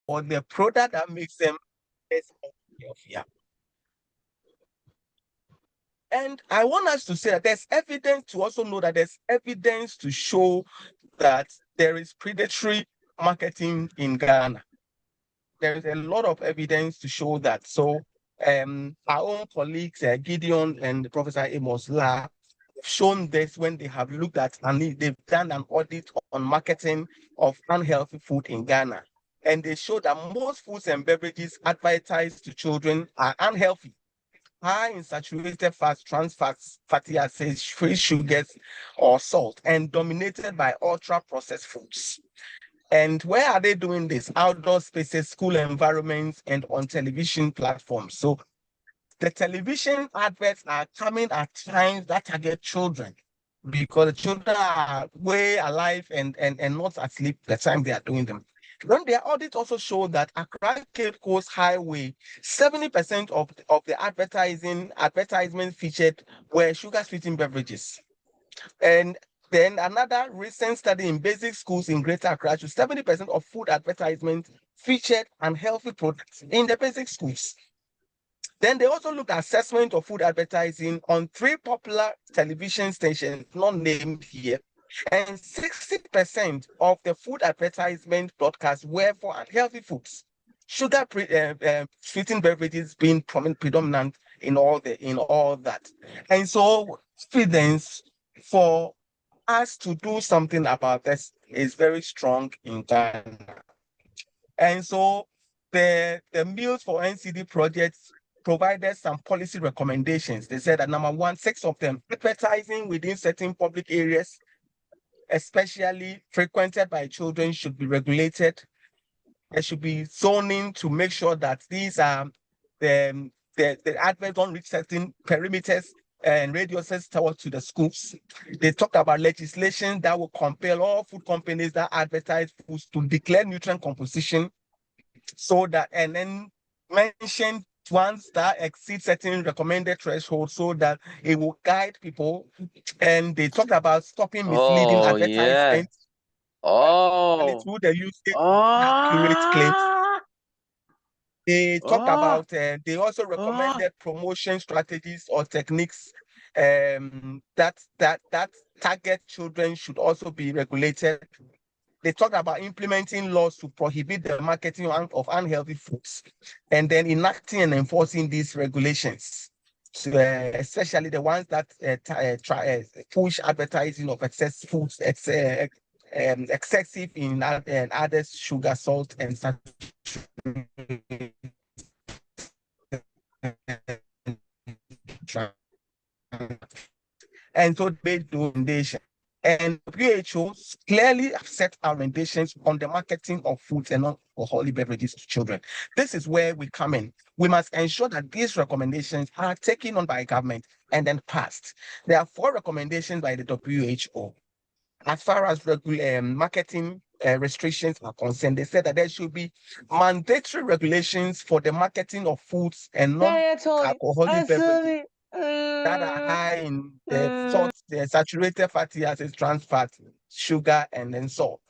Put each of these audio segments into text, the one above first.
or the product that makes them less healthier. And I want us to say that there's evidence to also know that there's evidence to show that there is predatory marketing in Ghana. There is a lot of evidence to show that. So our own colleagues, Gideon and Professor Amos La, have shown this when they have looked at and they've done an audit on marketing of unhealthy food in Ghana. And they show that most foods and beverages advertised to children are unhealthy, high in saturated fats, trans fats, fatty acids, free sugars, or salt, and dominated by ultra-processed foods. And where are they doing this? Outdoor spaces, school environments, and on television platforms. So the television adverts are coming at times that target children, because the children are way alive and not asleep the time they are doing them. Then their audit also showed that Accra Cape Coast Highway, 70% of the advertisement featured were sugar-sweetened beverages. And then another recent study in basic schools in Greater Accra, 70% of food advertisements featured unhealthy products in the basic schools. Then they also looked at assessment of food advertising on 3 popular television stations, not named here. And 60% of the food advertisement broadcasts were for unhealthy foods. Sugar sweetened beverages being predominant in all that. And so evidence for us to do something about this is very strong in Ghana. And so the Meals for NCD projects provided some policy recommendations. They said that number one, 6 of them, advertising within certain public areas, especially frequented by children, should be regulated. There should be zoning to make sure that these are the adverts don't reach certain perimeters and radiuses towards to the schools. They talked about legislation that will compel all food companies that advertise foods to declare nutrient composition, so that, and then mention ones that exceed certain recommended thresholds so that it will guide people. And they talked about stopping misleading advertisements. Through the usage of accurate claims. They talked about, they also recommended promotion strategies or techniques that target children should also be regulated. They talked about implementing laws to prohibit the marketing of unhealthy foods, and then enacting and enforcing these regulations, so, especially the ones that push advertising of excess foods, excessive in added sugar, salt, and and so they do recommendation. And WHO clearly set our recommendations on the marketing of foods and non-alcoholic beverages to children. This is where we come in. We must ensure that these recommendations are taken on by government and then passed. There are 4 recommendations by the WHO. As far as marketing restrictions are concerned, they said that there should be mandatory regulations for the marketing of foods and non-alcoholic beverages that are high in salt, the saturated fatty acids, trans fat, sugar, and then salt.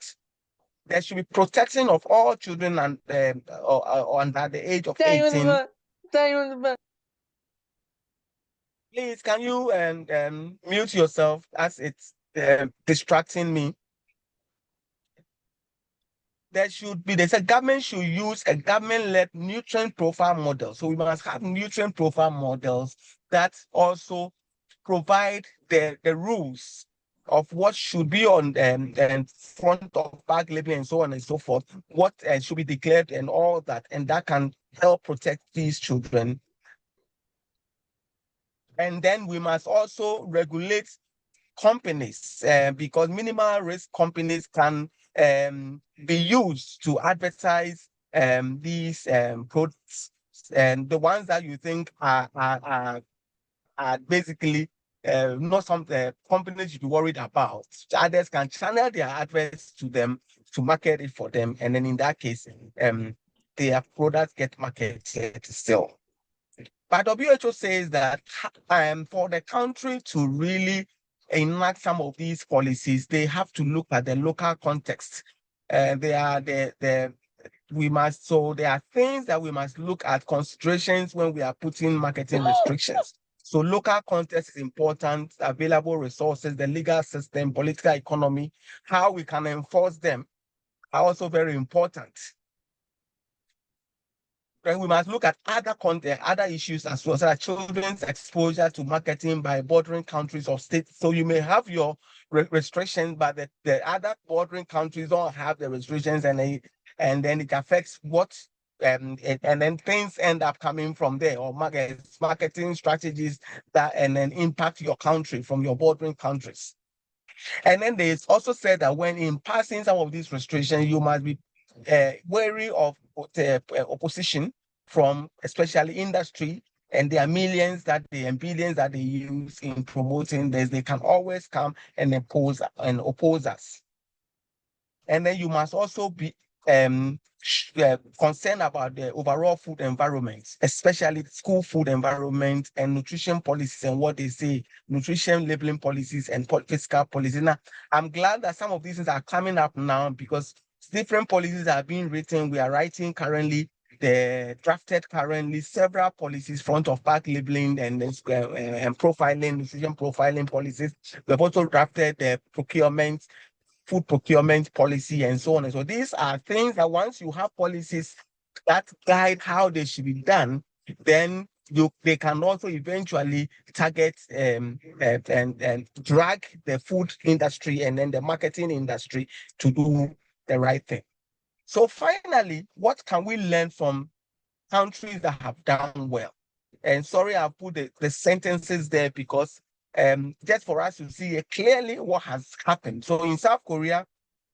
There should be protection of all children and under the age of 18. Please, can you mute yourself as it's distracting me? They said government should use a government-led nutrient profile model. So we must have nutrient profile models that also provide the rules of what should be on front of bag labeling and so on and so forth, what should be declared and all that, and that can help protect these children. And then we must also regulate companies, because minimal risk companies can be used to advertise these products, and the ones that you think are basically not some companies you be worried about. Others can channel their adverts to them to market it for them, and then in that case, their products get marketed still. But WHO says that for the country to really enact some of these policies, they have to look at the local context. They are the so there are things that we must look at, considerations when we are putting marketing restrictions. So local context is important, available resources, the legal system, political economy, how we can enforce them are also very important. Then we must look at other content, other issues as well, so that children's exposure to marketing by bordering countries or states. So you may have your restrictions, but the other bordering countries don't have the restrictions, and then it affects what and then things end up coming from there, or marketing strategies that and then impact your country from your bordering countries. And then there's also said that when in passing some of these restrictions, you must be wary of opposition from especially industry, and there are millions that and billions that they use in promoting this. They can always come and oppose us. And then you must also be concerned about the overall food environment, especially school food environment and nutrition policies and what they say, nutrition labeling policies and fiscal policies. Now, I'm glad that some of these things are coming up now because different policies are being written. We are writing currently, drafted currently several policies, front of pack labeling and profiling, nutrition profiling policies. We've also drafted the food procurement policy and so on. And so these are things that once you have policies that guide how they should be done, then they can also eventually target and drag the food industry and then the marketing industry to do the right thing. So finally, what can we learn from countries that have done well? And sorry, I put the sentences there because just for us to see clearly what has happened. So in South Korea,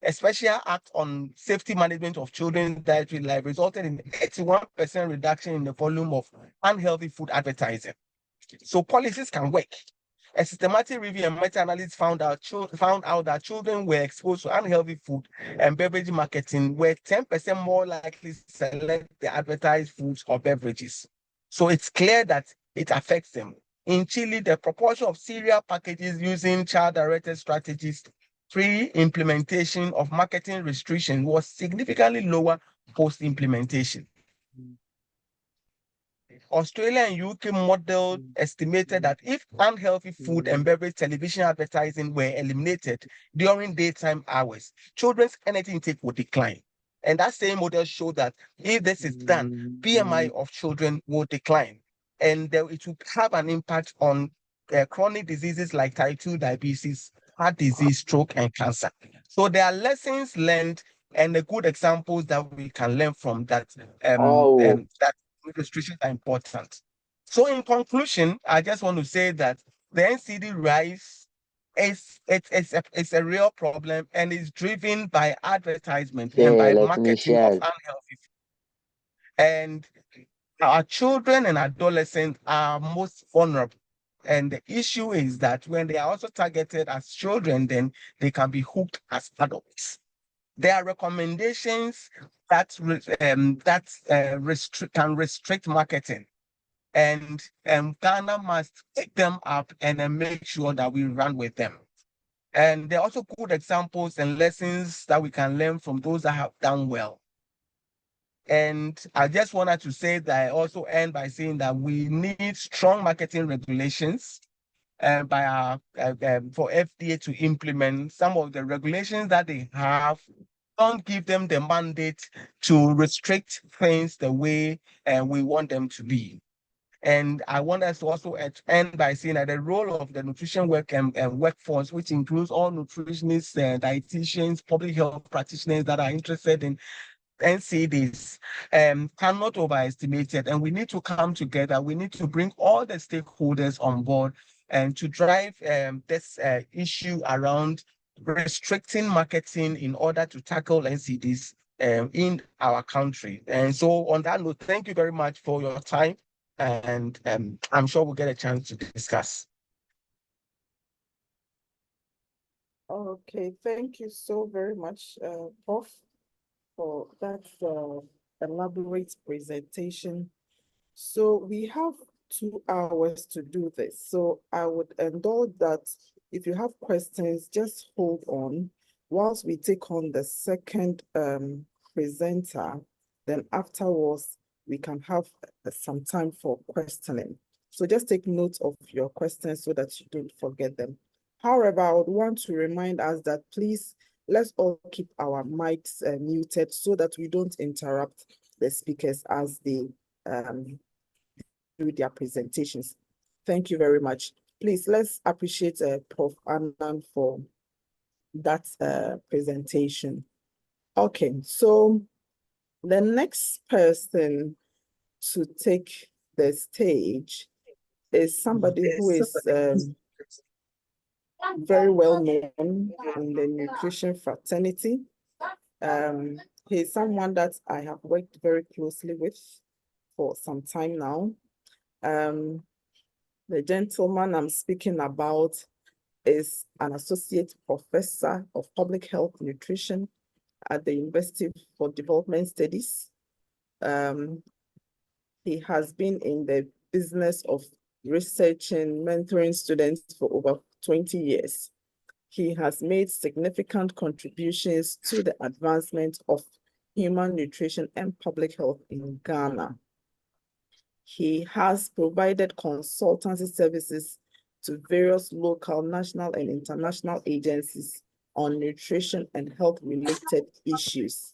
a special act on safety management of children's dietary life resulted in 81% reduction in the volume of unhealthy food advertising. So policies can work. A systematic review and meta-analysis found out that children were exposed to unhealthy food and beverage marketing were 10% more likely to select the advertised foods or beverages. So it's clear that it affects them. In Chile, the proportion of cereal packages using child-directed strategies pre-implementation of marketing restriction was significantly lower post-implementation. Australia and UK model estimated that if unhealthy food and beverage television advertising were eliminated during daytime hours, children's energy intake would decline. And that same model showed that if this is done, BMI of children will decline. And it will have an impact on chronic diseases like type 2 diabetes, heart disease, stroke, and cancer. So there are lessons learned and the good examples that we can learn from that that restrictions are important. So in conclusion, I just want to say that the NCD rise it's a real problem and is driven by advertisement and by marketing of unhealthy food. And our children and adolescents are most vulnerable. And the issue is that when they are also targeted as children, then they can be hooked as adults. There are recommendations that can restrict marketing, and Ghana must take them up and then make sure that we run with them. And there are also good examples and lessons that we can learn from those that have done well. And I just wanted to say that I also end by saying that we need strong marketing regulations by our for FDA to implement some of the regulations that they have. Don't give them the mandate to restrict things the way we want them to be. And I want us to also end by saying that the role of the nutrition workforce, which includes all nutritionists, dietitians, public health practitioners that are interested in NCDs, cannot overestimate it. And we need to come together. We need to bring all the stakeholders on board and to drive this issue around restricting marketing in order to tackle NCDs in our country. And so on that note, thank you very much for your time. And I'm sure we'll get a chance to discuss. Okay, thank you so very much, Prof, for that elaborate presentation. So we have 2 hours to do this. So I would indulge that if you have questions, just hold on whilst we take on the second presenter. Then afterwards, we can have some time for questioning. So just take note of your questions so that you don't forget them. However, I would want to remind us that please, let's all keep our mics muted so that we don't interrupt the speakers as they do their presentations. Thank you very much. Please, let's appreciate Prof. Anand for that presentation. Okay, so the next person to take the stage is somebody who is very well known in the nutrition fraternity. He's someone that I have worked very closely with for some time now. The gentleman I'm speaking about is an associate professor of public health nutrition at the University for Development Studies. He has been in the business of researching, mentoring students for over 20 years. He has made significant contributions to the advancement of human nutrition and public health in Ghana. He has provided consultancy services to various local, national, and international agencies on nutrition and health-related issues.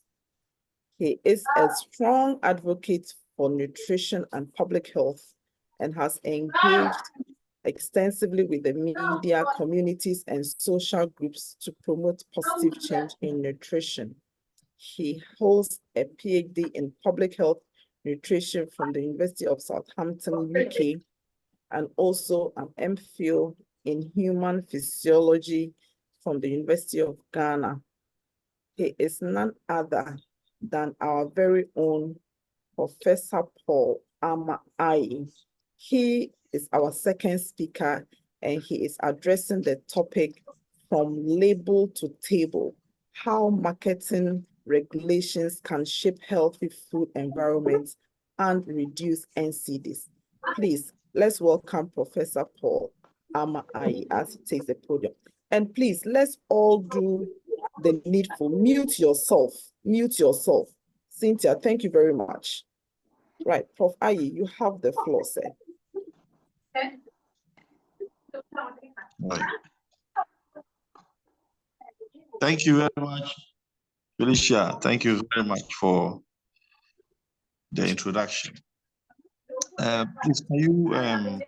He is a strong advocate for nutrition and public health and has engaged extensively with the media, communities, and social groups to promote positive change in nutrition. He holds a PhD in public health nutrition from the University of Southampton, UK, and also an MPhil in human physiology from the University of Ghana. He is none other than our very own Professor Paul Ama-Aye. He is our second speaker, and he is addressing the topic from label to table, how marketing regulations can shape healthy food environments and reduce NCDs. Please, let's welcome Professor Paul Ama-Aye as he takes the podium. And please, let's all do the needful. Mute yourself. Mute yourself. Cynthia, thank you very much. Right, Prof. Aye, you have the floor, sir. Right. Thank you very much, Felicia. Thank you very much for the introduction. Please, can you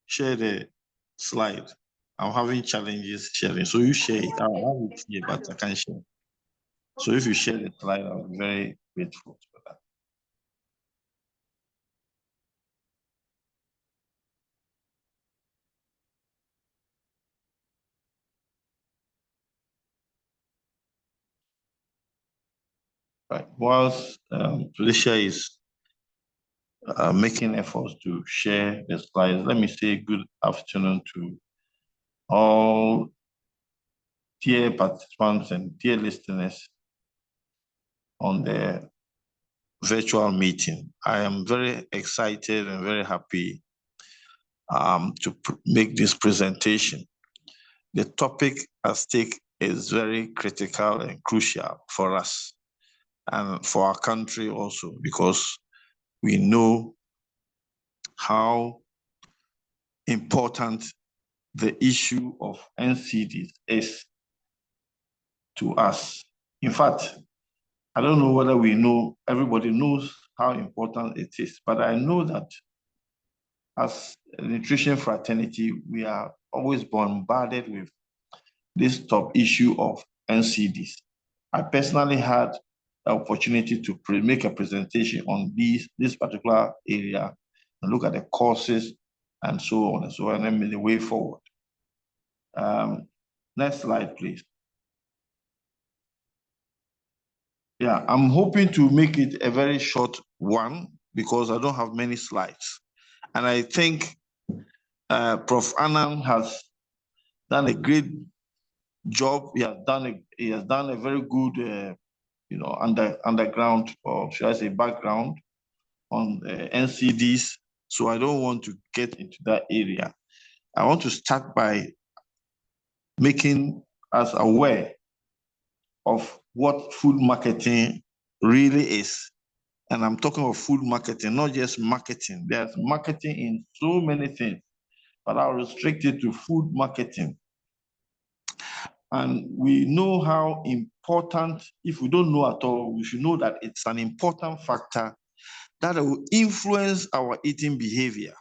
share the slide? I'm having challenges sharing, so you share it. I'll have it here, but I can't share. So if you share the slide, I'll be very grateful for that. Right. Whilst Felicia is making efforts to share the slides, let me say good afternoon to all dear participants and dear listeners on the virtual meeting. I am very excited and very happy to make this presentation. The topic at stake is very critical and crucial for us and for our country also, because we know how important the issue of NCDs is to us. In fact, I don't know whether we know, everybody knows how important it is, but I know that as a nutrition fraternity, we are always bombarded with this top issue of NCDs. I personally had the opportunity to make a presentation on this particular area and look at the causes and so on and so on, and the way forward. Next slide, please. Yeah, I'm hoping to make it a very short one because I don't have many slides. And I think Prof. Anand has done a great job. He has done a very good, underground, or should I say background on NCDs. So I don't want to get into that area. I want to start by making us aware of what food marketing really is And I'm talking of food marketing, not just marketing. There's marketing in so many things, but I'll restrict it to food marketing. And we know how important, if we don't know at all, we should know that it's an important factor that will influence our eating behavior,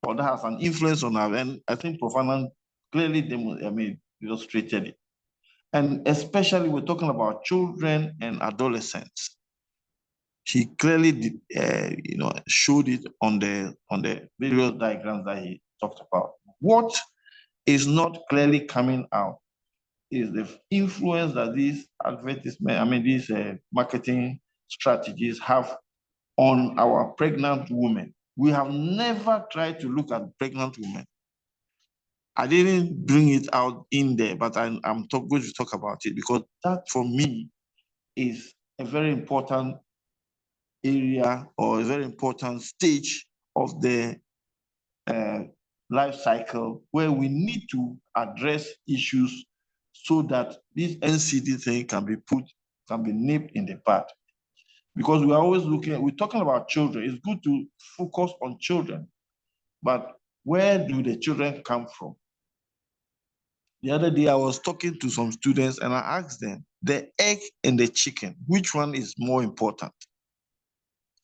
or that has an influence on our, and I think Prof. Anand clearly illustrated it. And especially we're talking about children and adolescents. He clearly did, showed it on the various diagrams that he talked about. What is not clearly coming out is the influence that these these marketing strategies have on our pregnant women. We have never tried to look at pregnant women. I didn't bring it out in there, but I'm going to talk about it because that for me is a very important area or a very important stage of the life cycle where we need to address issues so that this NCD thing can be nipped in the bud. Because we are always we're talking about children. It's good to focus on children, but where do the children come from? The other day I was talking to some students and I asked them, the egg and the chicken, which one is more important?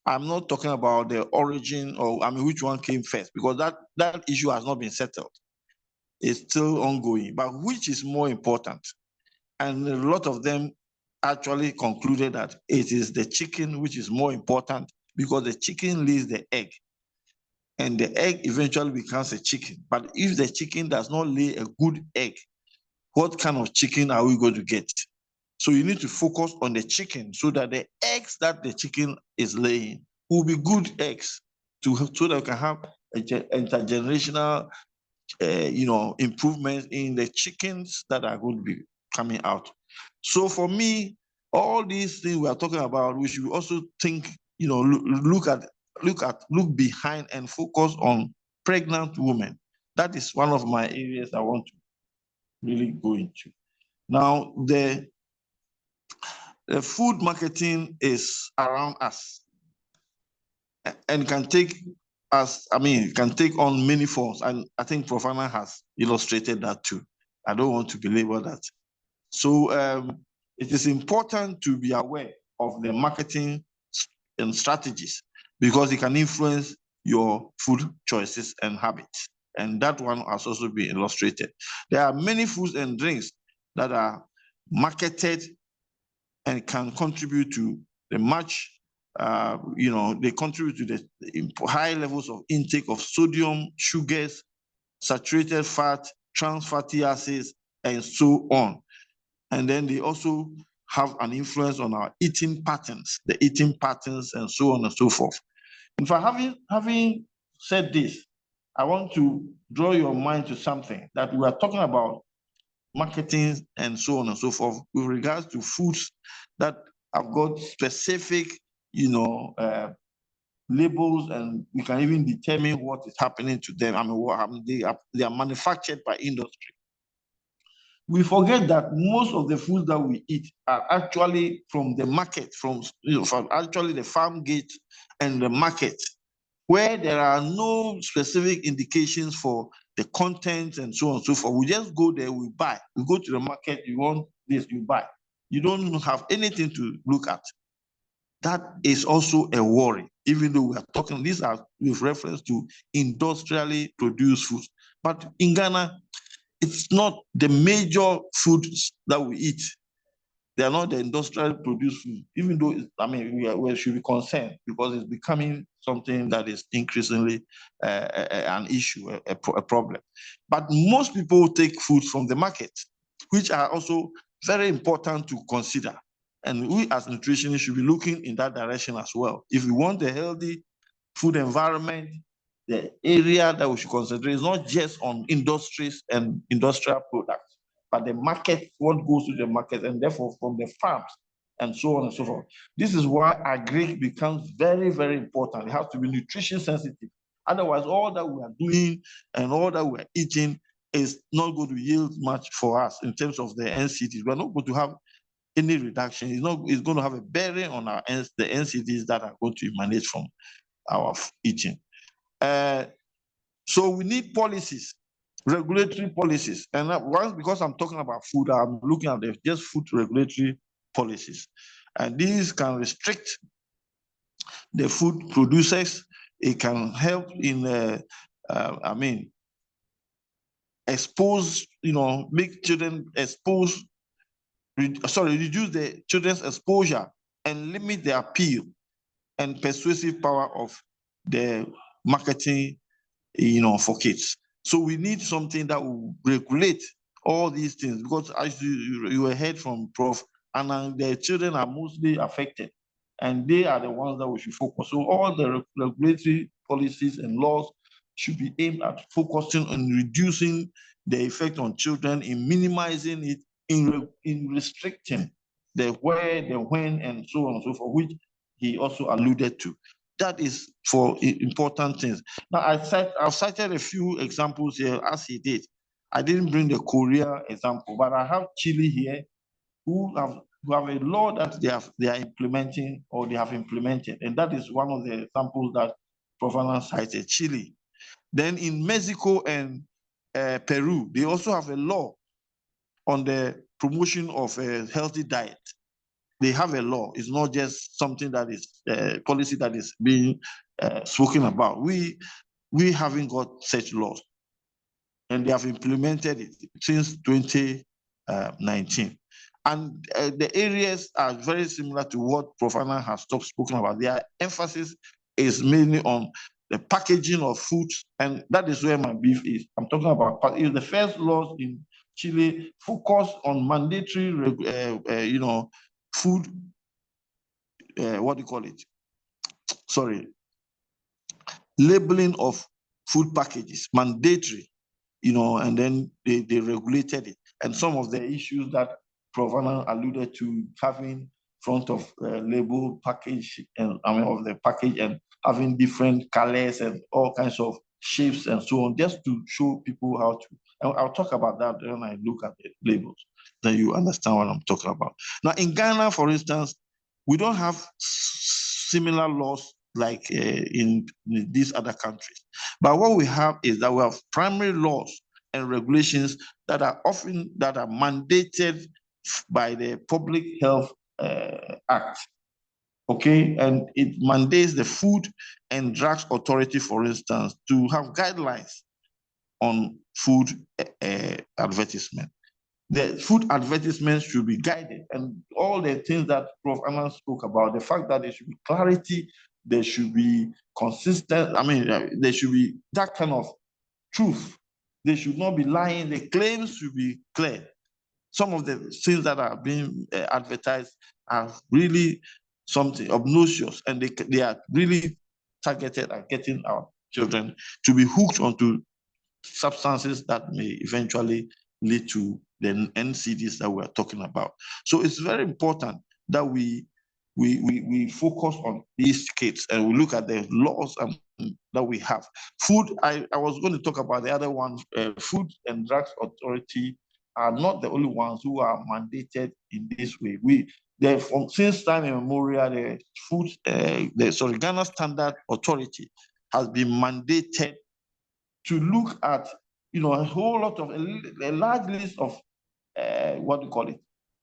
I'm not talking about the origin or which one came first, because that issue has not been settled. It's still ongoing, but which is more important? And a lot of them actually concluded that it is the chicken which is more important because the chicken lays the egg and the egg eventually becomes a chicken. But if the chicken does not lay a good egg, what kind of chicken are we going to get? So you need to focus on the chicken so that the eggs that the chicken is laying will be good eggs so that we can have intergenerational improvements in the chickens that are going to be coming out. So for me, all these things we are talking about, we should also think, look behind and focus on pregnant women. That is one of my areas I want to really go into. Now, the food marketing is around us and can take on many forms. And I think Prof. Anand has illustrated that too. I don't want to belabor that. So it is important to be aware of the marketing and strategies because it can influence your food choices and habits. And that one has also been illustrated. There are many foods and drinks that are marketed and can contribute to the they contribute to the high levels of intake of sodium, sugars, saturated fat, trans fatty acids, and so on. And then they also have an influence on our eating patterns, and so on and so forth. In fact, having said this, I want to draw your mind to something that we are talking about marketing and so on and so forth with regards to foods that have got specific, labels, and we can even determine what is happening to them. They are manufactured by industry. We forget that most of the foods that we eat are actually from the market, from actually the farm gate and the market, where there are no specific indications for the content and so on and so forth. We just go there, we buy. We go to the market, you want this, you buy. You don't have anything to look at. That is also a worry, even though we are talking, these are with reference to industrially produced foods. But in Ghana, it's not the major foods that we eat. They are not the industrial produced food, even though we should be concerned because it's becoming something that is increasingly an issue, a problem. But most people take foods from the market, which are also very important to consider. And we as nutritionists should be looking in that direction as well. If we want a healthy food environment, the area that we should concentrate is not just on industries and industrial products, but the market, what goes to the market, and therefore from the farms, and so on and so forth. This is why agri becomes very, very important. It has to be nutrition sensitive. Otherwise, all that we are doing and all that we are eating is not going to yield much for us in terms of the NCTs. We're not going to have any reduction. It's going to have a bearing on the NCDs that are going to emanate from our eating. So we need policies, regulatory policies. And once, because I'm talking about food, I'm looking at just food regulatory policies. And these can restrict the food producers. It can help in, expose, make children expose, reduce the children's exposure and limit the appeal and persuasive power of the marketing, for kids. So we need something that will regulate all these things, because as you heard from Prof, and the children are mostly affected, and they are the ones that we should focus. So all the regulatory policies and laws should be aimed at focusing on reducing the effect on children, in minimizing it, in restricting the where, the when, and so on and so forth, which he also alluded to. That is for important things. Now, I've cited a few examples here as he did. I didn't bring the Korea example, but I have Chile here, who have a law that they are implementing, or they have implemented, and that is one of the examples that Prof. Annan cited, Chile. Then in Mexico and Peru, they also have a law on the promotion of a healthy diet. They have a law. It's not just something that is policy that is being spoken about. We haven't got such laws, and they have implemented it since 2019. And the areas are very similar to what Prof. Annan has spoken about. Their emphasis is mainly on the packaging of food, and that is where my beef is. I'm talking about the first laws in Chile focus on mandatory, food, what do you call it? Sorry, labeling of food packages, mandatory, and then they regulated it. And some of the issues that Prof. Annan alluded to, having front of label package, and of the package, and having different colors and all kinds of shapes and so on, just to show people how to. And I'll talk about that when I look at the labels, then you understand what I'm talking about. Now, in Ghana, for instance, we don't have similar laws like in these other countries. But what we have is that we have primary laws and regulations that are mandated by the Public Health Act. Okay, and it mandates the Food and Drugs Authority, for instance, to have guidelines on food advertisement. The food advertisements should be guided, and all the things that Prof. Annan spoke about, the fact that there should be clarity, there should be consistent, there should be that kind of truth. They should not be lying. The claims should be clear. Some of the things that are being advertised are really something obnoxious, and they are really targeted at getting our children to be hooked onto substances that may eventually lead to the NCDs that we're talking about. So it's very important that we focus on these kids, and we look at the laws that we have. Food, I was going to talk about the other one. Food and Drugs Authority are not the only ones who are mandated in this way. Since time immemorial, the Ghana Standard Authority has been mandated to look at, a whole lot of a large list of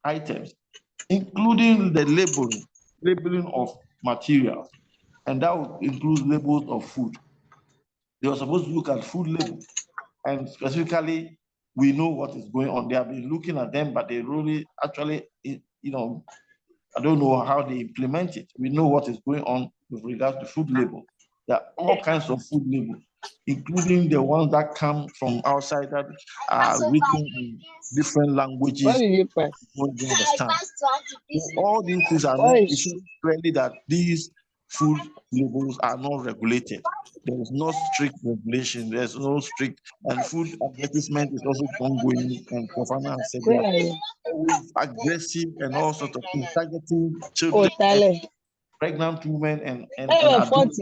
items, including the labeling of materials, and that would include labels of food. They were supposed to look at food labels, and specifically, we know what is going on. They have been looking at them, but they really, actually, I don't know how they implement it. We know what is going on with regards to food labels. There are all kinds of food labels, including the ones that come from outside that are written in different languages. What did you press? You don't understand. So all these things are not clearly that these food labels are not regulated. There is no strict regulation. There's no strict, and food advertisement is also ongoing. And Prof. Annan has said that aggressive and all sorts of things, targeting children, pregnant women, and adults,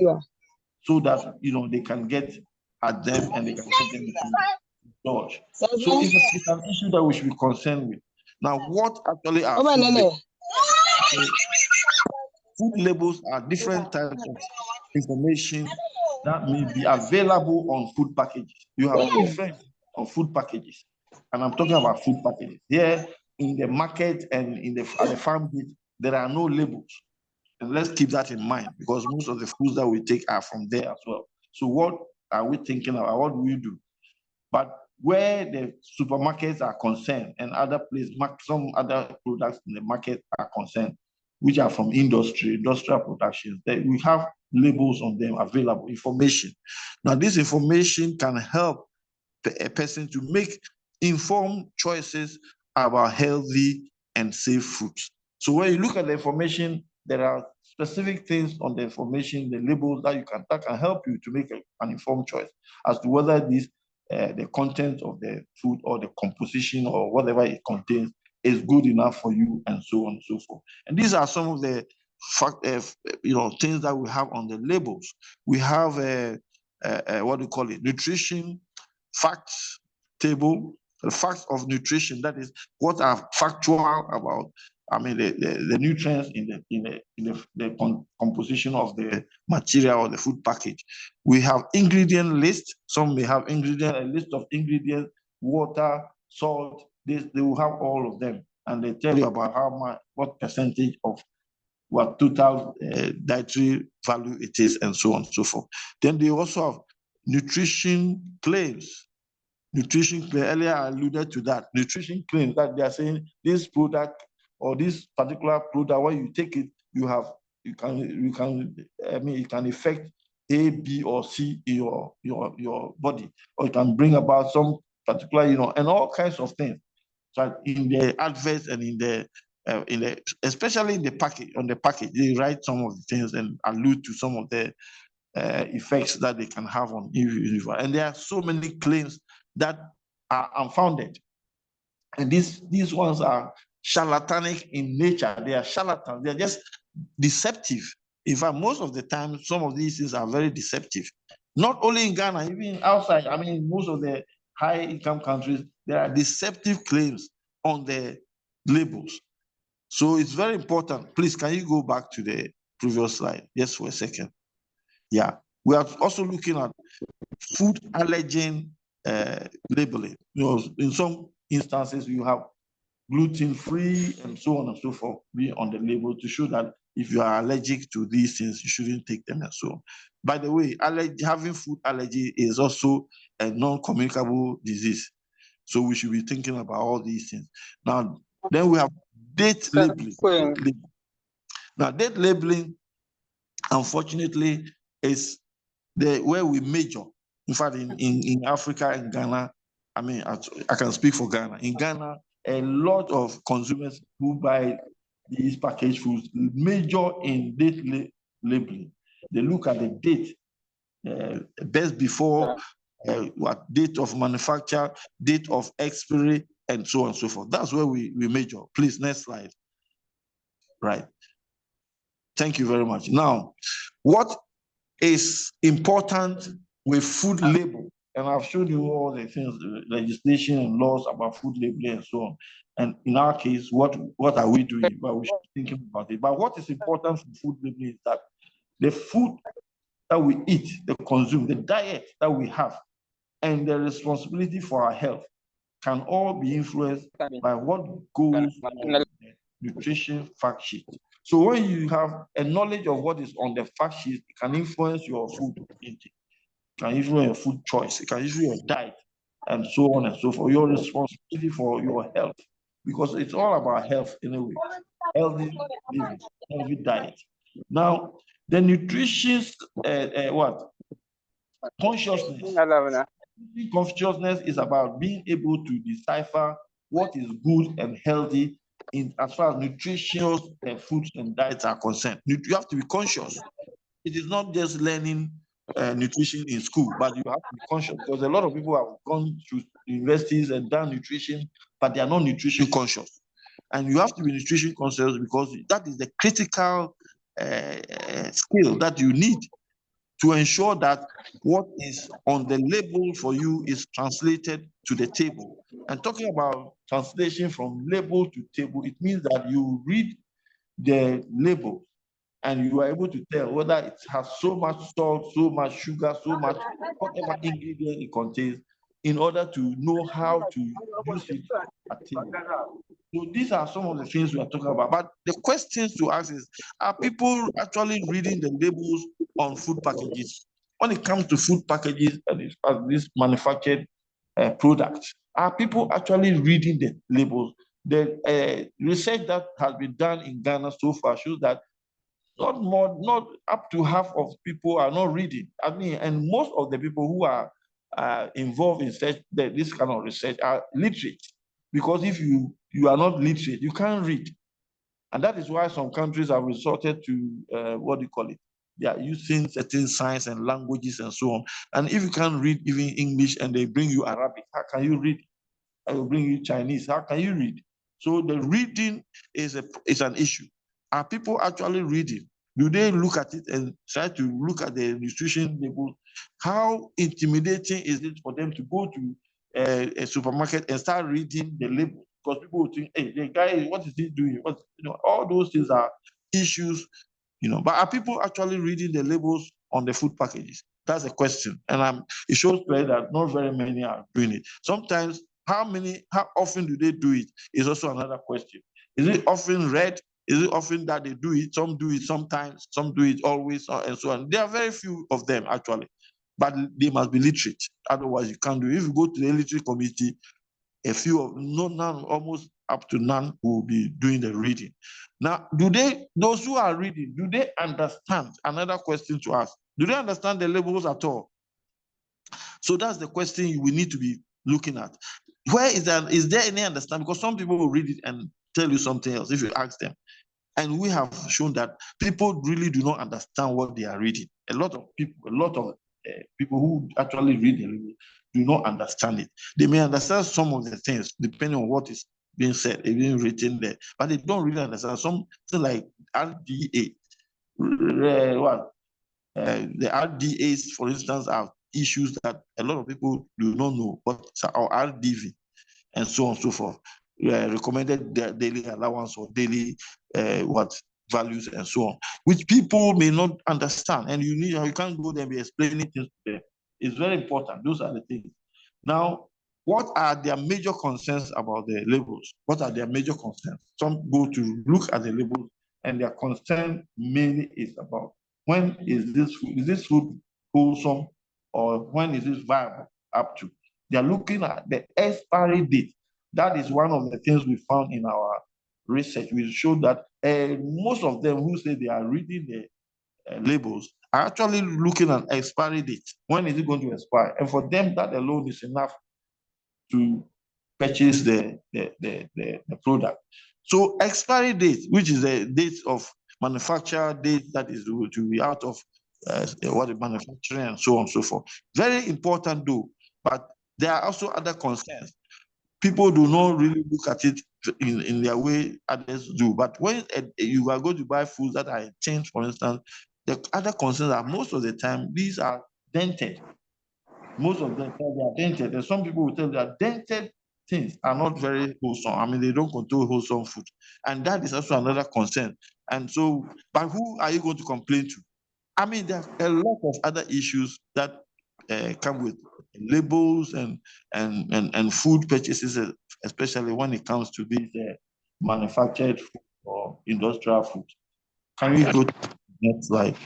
so that they can get at them and they can get them to dodge. So it's an issue that we should be concerned with. Now, what actually are food labels? Food labels are different types of information that may be available on food packages. You have different on food packages, and I'm talking about food packages. Here in the market and at the farm gate, there are no labels. And let's keep that in mind, because most of the foods that we take are from there as well. So what are we thinking about? What do we do? But where the supermarkets are concerned and other places, some other products in the market are concerned, which are from industrial productions, that we have labels on them available, information. Now, this information can help a person to make informed choices about healthy and safe foods. So when you look at the information, there are specific things on the information, the labels that can help you to make an informed choice as to whether the content of the food or the composition or whatever it contains is good enough for you, and so on and so forth. And these are some of the things that we have on the labels. We have what do you call it? Nutrition facts table, the facts of nutrition. That is what are factual about. I mean, the nutrients in the composition of the material or the food package. We have ingredient list. Some may have a list of ingredients, water, salt. They will have all of them, and they tell you about how much, what percentage of what total dietary value it is, and so on and so forth. Then they also have nutrition claims. Nutrition claim, earlier I alluded to that. Nutrition claims that they are saying this product or this particular product, when you take it, it can affect A, B, or C in your body, or it can bring about some particular, and all kinds of things. So in the adverts and especially in the package, on the package, they write some of the things and allude to some of the effects that they can have on individuals. And there are so many claims that are unfounded. And these ones are charlatanic in nature. They are charlatans. They are just deceptive. In fact, most of the time, some of these things are very deceptive. Not only in Ghana, even outside. I mean, most of the high-income countries, there are deceptive claims on the labels. So it's very important. Please, can you go back to the previous slide just for a second? Yeah. We are also looking at food allergen labeling. In some instances, you have gluten-free and so on and so forth be on the label to show that if you are allergic to these things, you shouldn't take them and so on. By the way, having food allergy is also a non-communicable disease. So we should be thinking about all these things. Now, then we have date labeling. Now, date labeling, unfortunately, is where we major. In fact, in Africa and Ghana, I mean, I can speak for Ghana. In Ghana, a lot of consumers who buy these packaged foods major in date labeling. They look at the date, best before, what date of manufacture, date of expiry, and so on and so forth. That's where we major. Please, next slide. Right. Thank you very much. Now, what is important with food label, and I've shown you all the things, the legislation and laws about food labeling and so on. And in our case, what are we doing? Well, we should be thinking about it. But what is important for food labeling is that the food that we eat, the consume, the diet that we have, and the responsibility for our health can all be influenced by what goes on the nutrition fact sheet. So when you have a knowledge of what is on the fact sheet, it can influence your food intake, it can influence your food choice, it can influence your diet, and so on and so forth. Your responsibility for your health, because it's all about health anyway. Healthy living, healthy diet. Now, the nutrition, consciousness. Consciousness is about being able to decipher what is good and healthy as far as nutritious foods and diets are concerned. You have to be conscious. It is not just learning nutrition in school, but you have to be conscious, because a lot of people have gone to universities and done nutrition, but they are not nutrition conscious. And you have to be nutrition conscious, because that is the critical skill that you need to ensure that what is on the label for you is translated to the table. And talking about translation from label to table, it means that you read the label and you are able to tell whether it has so much salt, so much sugar, so much whatever ingredient it contains, in order to know how to use it at table. So these are some of the things we are talking about. But the questions to ask is, are people actually reading the labels on food packages? When it comes to food packages and this manufactured product, are people actually reading the labels? The research that has been done in Ghana so far shows that not up to half of people are not reading. I mean, and most of the people who are involved in this kind of research are literate. Because if you are not literate, you can't read. And that is why some countries have resorted to, what do you call it? They are using certain signs and languages and so on. And if you can't read even English and they bring you Arabic, how can you read? I will bring you Chinese, how can you read? So the reading is an issue. Are people actually reading? Do they look at it and try to look at the nutrition label? How intimidating is it for them to go to a supermarket and start reading the label? Because people will think, hey, the guy, what is he doing? All those things are issues, But are people actually reading the labels on the food packages? That's a question. And it shows clearly that not very many are doing it. Sometimes, how often do they do it is also another question. Is it often read? Is it often that they do it? Some do it sometimes, some do it always, and so on. There are very few of them, actually. But they must be literate. Otherwise, you can't do it. If you go to the illiterate community, a few of none, almost up to none, will be doing the reading. Now, those who are reading, do they understand? Another question to ask. Do they understand the labels at all? So that's the question we need to be looking at. Is there any understanding? Because some people will read it and tell you something else if you ask them. And we have shown that people really do not understand what they are reading. A lot of people who actually read the label do not understand it. They may understand some of the things depending on what is being said, being written there, but they don't really understand something like RDA. The RDAs, for instance, are issues that a lot of people do not know, or RDV, and so on and so forth. Recommended daily allowance or daily values and so on, which people may not understand, and you can't go there and be explaining things to them. It's very important. Those are the things. Now, what are their major concerns about the labels? What are their major concerns? Some go to look at the labels, and their concern mainly is about when is this food wholesome, or when is this viable up to? They are looking at the expiry date. That is one of the things we found in our research. We showed that most of them who say they are reading the labels are actually looking at expiry date. When is it going to expire? And for them, that alone is enough to purchase the product. So expiry date, which is the date of manufacture date that is to be out of what the manufacturing and so on and so forth. Very important though, but there are also other concerns. People do not really look at it in their way others do. But when you are going to buy foods that are changed, for instance, the other concerns are most of the time these are dented. Most of them they are dented. And some people will tell you that dented things are not very wholesome. I mean, they don't control wholesome food. And that is also another concern. And so, but who are you going to complain to? I mean, there are a lot of other issues that come with labels and food purchases, especially when it comes to these manufactured food or industrial food. Can we go to the next slide?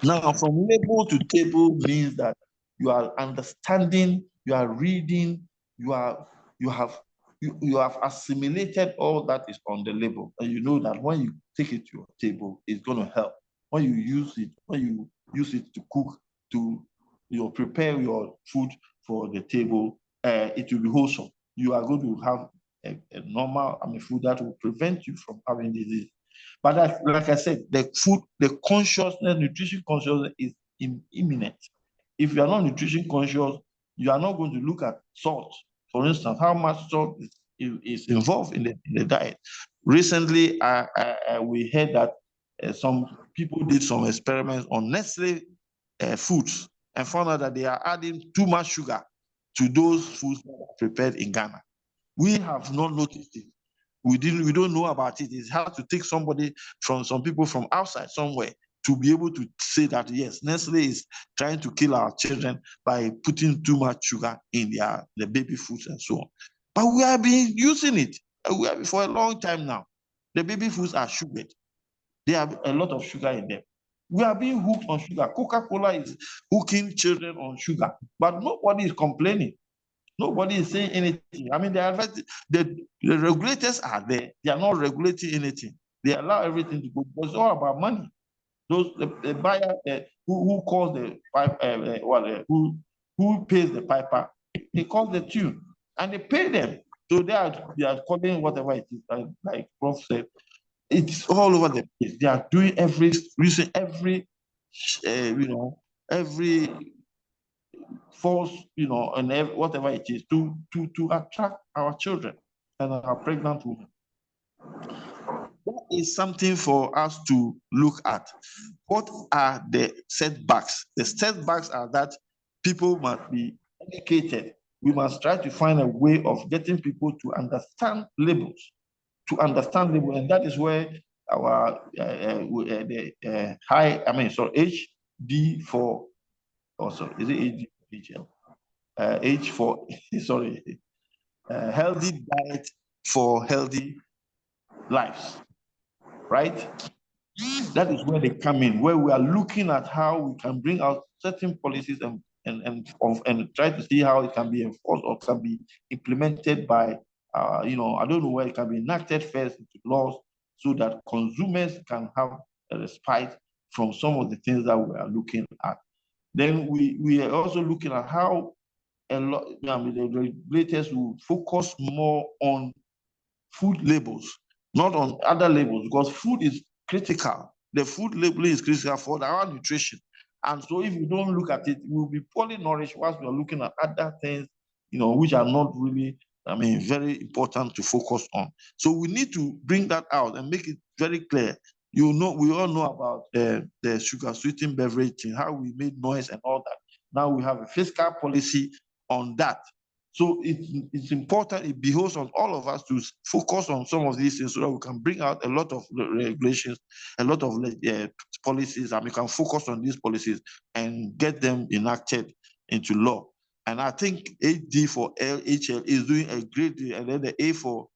Now, from label to table means that you are understanding, you are reading, you have assimilated all that is on the label, and you know that when you take it to your table, it's going to help. When you use it to cook, to prepare your food for the table, it will be wholesome. You are going to have a normal, food that will prevent you from having disease. But like I said, the consciousness, nutrition consciousness is imminent. If you are not nutrition conscious, you are not going to look at salt. For instance, how much salt is involved in the diet. Recently, we heard that some people did some experiments on Nestle foods and found out that they are adding too much sugar to those foods that are prepared in Ghana. We have not noticed it. We don't know about it. It's hard to take some people from outside somewhere to be able to say that, yes, Nestle is trying to kill our children by putting too much sugar in the baby foods and so on. But we have been using it for a long time now. The baby foods are sugared. They have a lot of sugar in them. We are being hooked on sugar. Coca-Cola is hooking children on sugar, but nobody is complaining. Nobody is saying anything. I mean, the regulators are there. They are not regulating anything. They allow everything to go. It's all about money. The buyer who calls the pipe, who pays the piper, they call the tune and they pay them. So they are calling whatever it is. Like Prof said, it's all over the place. They are doing every false, and whatever it is to attract our children and our pregnant women. That is something for us to look at. What are the setbacks? The setbacks are that people must be educated. We must try to find a way of getting people to understand labels, and that is where our Hd4, also is it Hd4Hl? H4, sorry, healthy diet for healthy lives, right? That is where they come in, where we are looking at how we can bring out certain policies and try to see how it can be enforced or can be implemented by, I don't know where it can be enacted first into laws so that consumers can have a respite from some of the things that we are looking at. Then we are also looking at how the regulators will focus more on food labels, not on other labels, because food is critical. The food labeling is critical for our nutrition. And so if we don't look at it, we'll be poorly nourished whilst we are looking at other things, which are not really, very important to focus on. So we need to bring that out and make it very clear. We all know about the sugar sweetened beverage thing, how we made noise and all that. Now we have a fiscal policy on that. So it's important, it behoves on all of us to focus on some of these things so that we can bring out a lot of regulations, a lot of policies, and we can focus on these policies and get them enacted into law. And I think Hd4Hl is doing a great deal, and then the A4L,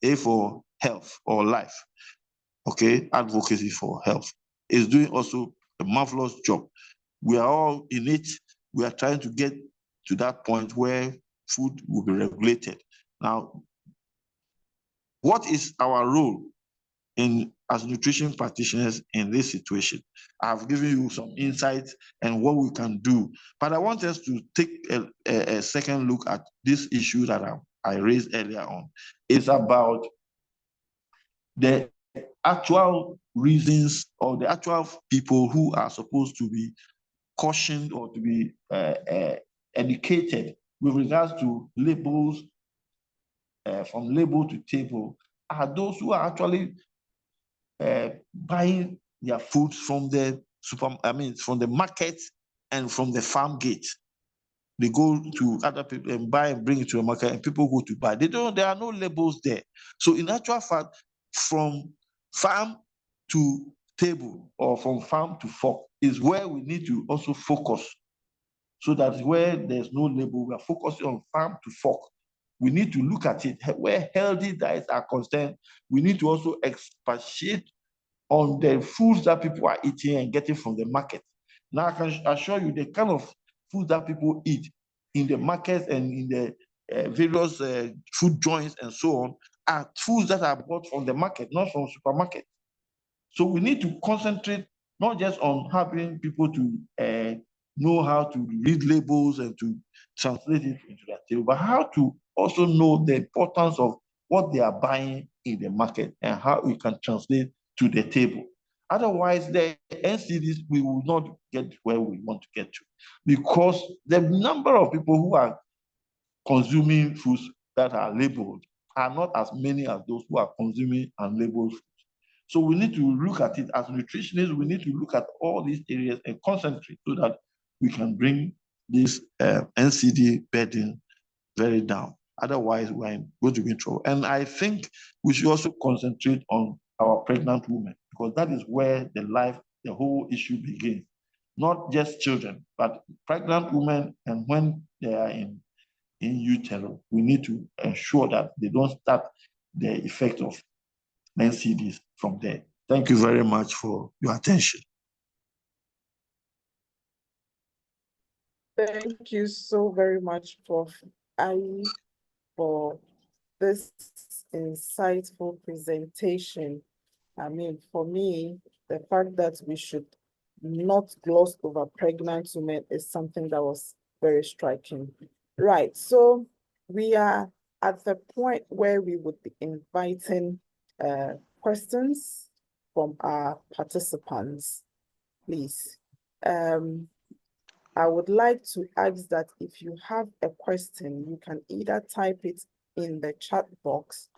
A for health or life, okay, advocacy for health, is doing also a marvelous job. We are all in it. We are trying to get to that point where food will be regulated. Now, what is our role as nutrition practitioners in this situation? I've given you some insights and what we can do, but I want us to take a second look at this issue that I raised earlier on. It's about the actual reasons or the actual people who are supposed to be cautioned or to be educated with regards to labels, from label to table, are those who are actually buying their foods from the from the market and from the farm gate. They go to other people and buy and bring it to the market, and people go to buy. There are no labels there. So in actual fact, from farm to table or from farm to fork is where we need to also focus. So that's where there's no label. We are focusing on farm to fork. We need to look at it where healthy diets are concerned. We need to also expatiate on the foods that people are eating and getting from the market. Now, I can assure you the kind of food that people eat in the markets and in the various food joints and so on are foods that are bought from the market, not from supermarket. So we need to concentrate not just on having people to know how to read labels and to translate it into their table, but how to also know the importance of what they are buying in the market and how we can translate to the table. Otherwise, the NCDs, we will not get where we want to get to, because the number of people who are consuming foods that are labeled are not as many as those who are consuming unlabeled foods. So we need to look at it as nutritionists. We need to look at all these areas and concentrate so that we can bring this NCD burden very down. Otherwise, we're going to be in trouble. And I think we should also concentrate on our pregnant women, because that is where the whole issue begins. Not just children, but pregnant women, and when they are in utero, we need to ensure that they don't start the effect of NCDs from there. Thank you very much for your attention. Thank you so very much, Prof. I, for this insightful presentation. I mean, for me, the fact that we should not gloss over pregnant women is something that was very striking. Right, so we are at the point where we would be inviting questions from our participants, please. I would like to ask that if you have a question, you can either type it in the chat box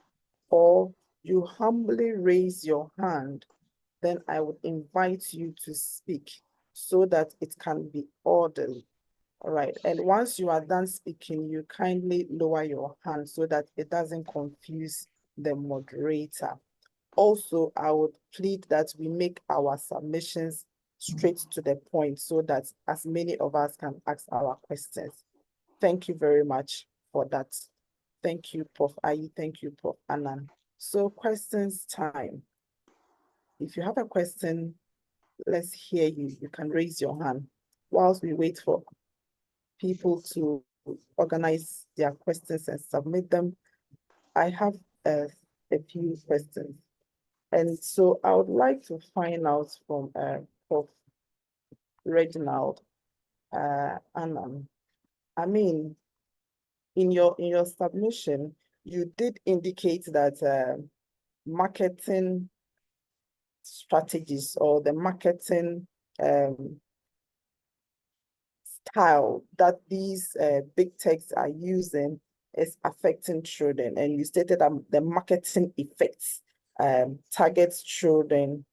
or you humbly raise your hand. Then I would invite you to speak so that it can be orderly. All right. And once you are done speaking, you kindly lower your hand so that it doesn't confuse the moderator. Also, I would plead that we make our submissions straight to the point so that as many of us can ask our questions. Thank you very much for that. Thank you, Prof. Ayi. Thank you, Prof. Annan. So questions time. If you have a question, let's hear you. You can raise your hand whilst we wait for people to organize their questions and submit them. I have a few questions. And so I would like to find out from Prof. Reginald Annan. I mean, in your submission, you did indicate that marketing strategies or the marketing style that these big techs are using is affecting children. And you stated that the marketing effects targets children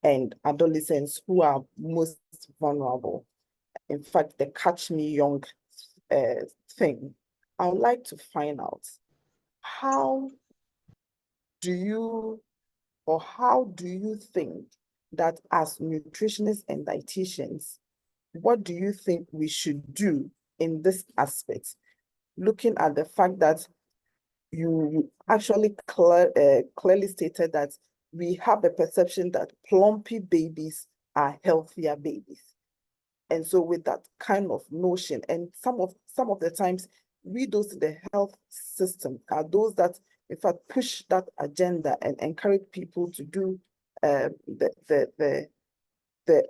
and adolescents who are most vulnerable. In fact, the Catch Me Young thing. I would like to find out how do you think that as nutritionists and dietitians, what do you think we should do in this aspect? Looking at the fact that you actually clearly stated that we have the perception that plumpy babies are healthier babies. And so with that kind of notion, and some of the times we those in the health system are those that in fact push that agenda and encourage people to do the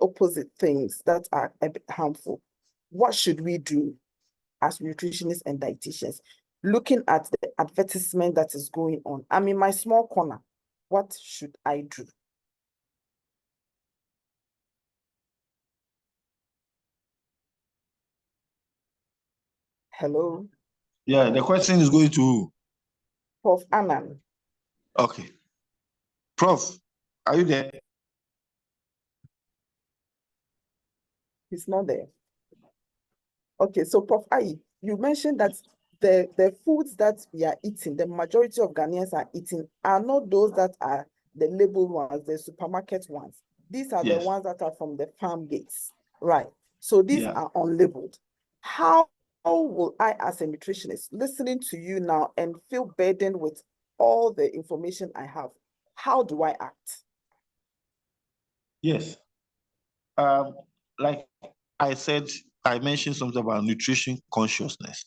opposite things that are a bit harmful. What should we do as nutritionists and dietitians, looking at the advertisement that is going on? I'm in my small corner. What should I do? Hello? Yeah, the question is going to who? Prof. Annan. Okay. Prof, are you there? He's not there. Okay, so Prof. Ayi, you mentioned that the foods that we are eating, the majority of Ghanaians are eating, are not those that are the labeled ones, the supermarket ones. These are the ones that are from the farm gates, right? So these are unlabeled. How will I, as a nutritionist, listening to you now and feel burdened with all the information I have, how do I act? Yes. Like I said, I mentioned something about nutrition consciousness.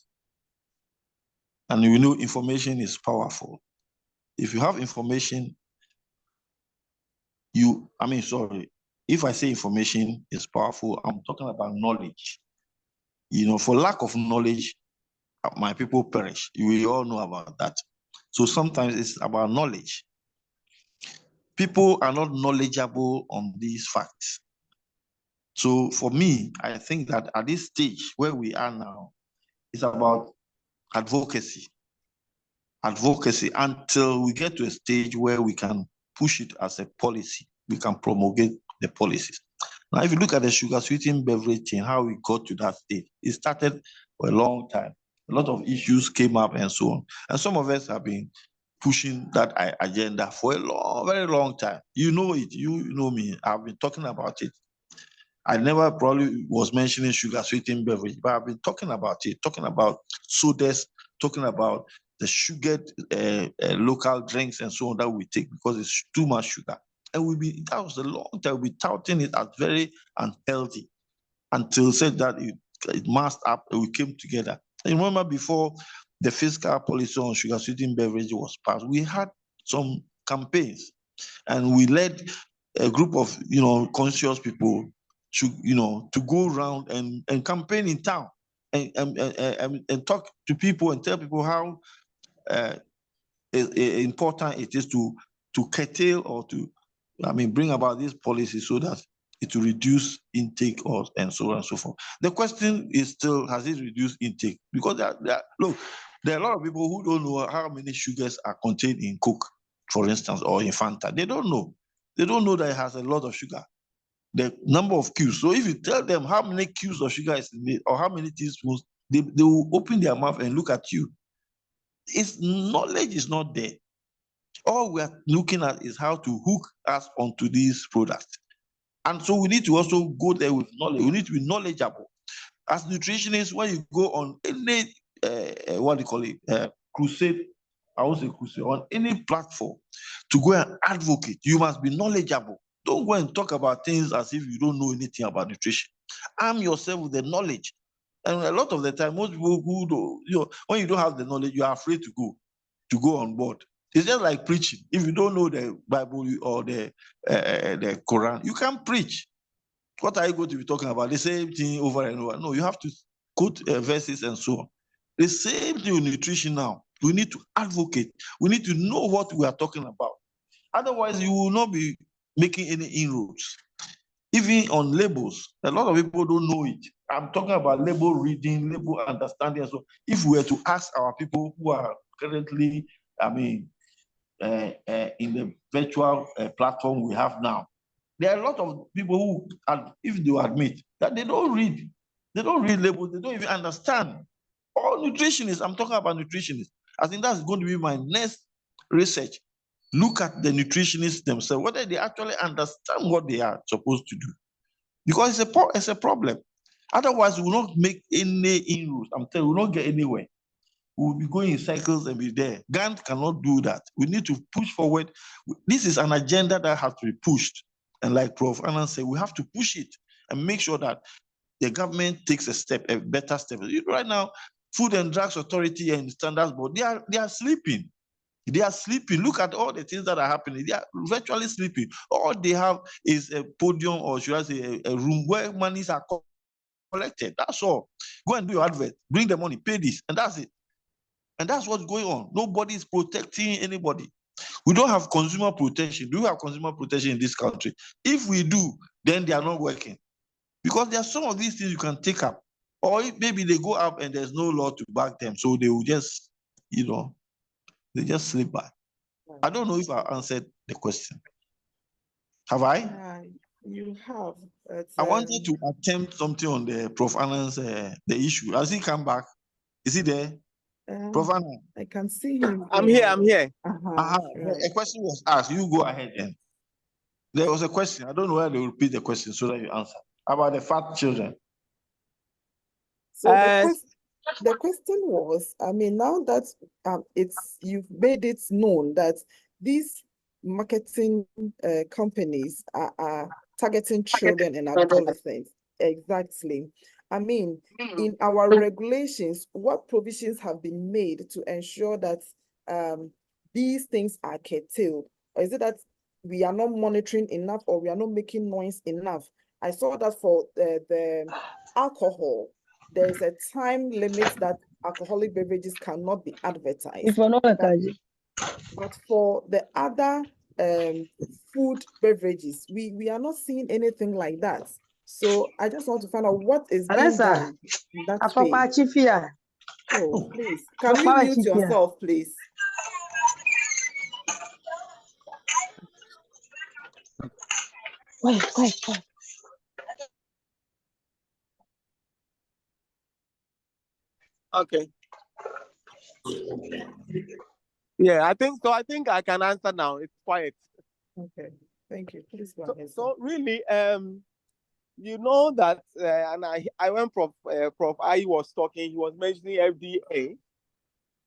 And we know information is powerful. If you have information, if I say information is powerful, I'm talking about knowledge. You know, for lack of knowledge, my people perish. We all know about that. So sometimes it's about knowledge. People are not knowledgeable on these facts. So for me, I think that at this stage where we are now, it's about advocacy until we get to a stage where we can push it as a policy. We can promulgate the policies. Now, if you look at the sugar sweetened beverage thing, how we got to that state, it started for a long time. A lot of issues came up and so on. And some of us have been pushing that agenda for a long, very long time. You know it, you know me, I've been talking about it. I never probably was mentioning sugar sweetened beverage, but I've been talking about it, talking about sodas, talking about the sugared local drinks and so on that we take because it's too much sugar. And that was a long time, we touting it as very unhealthy until said that it masked up and we came together. And remember before the fiscal policy on sugar sweetened beverage was passed, we had some campaigns and we led a group of, conscious people to go around and campaign in town and talk to people and tell people how important it is to curtail or to, bring about this policy so that it will reduce intake and so on and so forth. The question is still, has it reduced intake? Because look, there are a lot of people who don't know how many sugars are contained in Coke, for instance, or in Fanta. They don't know. They don't know that it has a lot of sugar. The number of cubes. So if you tell them how many cubes of sugar is in it or how many teaspoons, they will open their mouth and look at you. Knowledge is not there. All we are looking at is how to hook us onto these products. And so we need to also go there with knowledge. We need to be knowledgeable. As nutritionists, when you go on any, crusade, I won't say crusade, on any platform to go and advocate, you must be knowledgeable. Don't go and talk about things as if you don't know anything about nutrition. Arm yourself with the knowledge. And a lot of the time, most people who do, when you don't have the knowledge, you are afraid to go on board. It's just like preaching. If you don't know the Bible or the Quran, you can't preach. What are you going to be talking about? The same thing over and over. No, you have to quote verses and so on. The same thing with nutrition now. We need to advocate. We need to know what we are talking about. Otherwise, you will not be making any inroads. Even on labels, a lot of people don't know it. I'm talking about label reading, label understanding. So if we were to ask our people who are currently, in the virtual platform we have now, there are a lot of people who, if they admit that they don't read labels, they don't even understand. All nutritionists, I'm talking about nutritionists. I think that's going to be my next research. Look at the nutritionists themselves, whether they actually understand what they are supposed to do. Because it's a problem. Otherwise, we will not make any inroads. I'm telling you, we will not get anywhere. We will be going in cycles and be there. Gand cannot do that. We need to push forward. This is an agenda that has to be pushed. And like Prof. Anand said, we have to push it and make sure that the government takes a better step. Right now, Food and Drugs Authority and Standards Board, they are sleeping. They are sleeping. Look at all the things that are happening. They are virtually sleeping. All they have is a podium, or should I say a room where monies are collected. That's all. Go and do your advert. Bring the money, pay this, and that's it. And that's what's going on. Nobody is protecting anybody. We don't have consumer protection. Do we have consumer protection in this country? If we do, then they are not working. Because there are some of these things you can take up. Or maybe they go up and there's no law to back them. So they will just, they just slip by. I don't know if I answered the question. Have I? You have. I wanted to attempt something on the Prof. Anand's the issue. Has he come back? Is he there? Prof. Anand? I can see him. I'm here. Right. A question was asked. You go ahead then. There was a question. I don't know why they will repeat the question so that you answer. About the fat children. So the question was, now that you've made it known that these marketing companies are targeting children and adolescents. Exactly. In our regulations, what provisions have been made to ensure that these things are curtailed? Or is it that we are not monitoring enough, or we are not making noise enough? I saw that for the alcohol, there is a time limit that alcoholic beverages cannot be advertised. But for the other food beverages, we are not seeing anything like that. So I just want to find out what is being done in that space. Oh, please, can you mute yourself, please? Quiet. Okay. Yeah, I think so. I think I can answer now. It's quiet. Okay, thank you. Please go So, ahead. so really, you know that, and I when Prof. I was talking, he was mentioning FDA,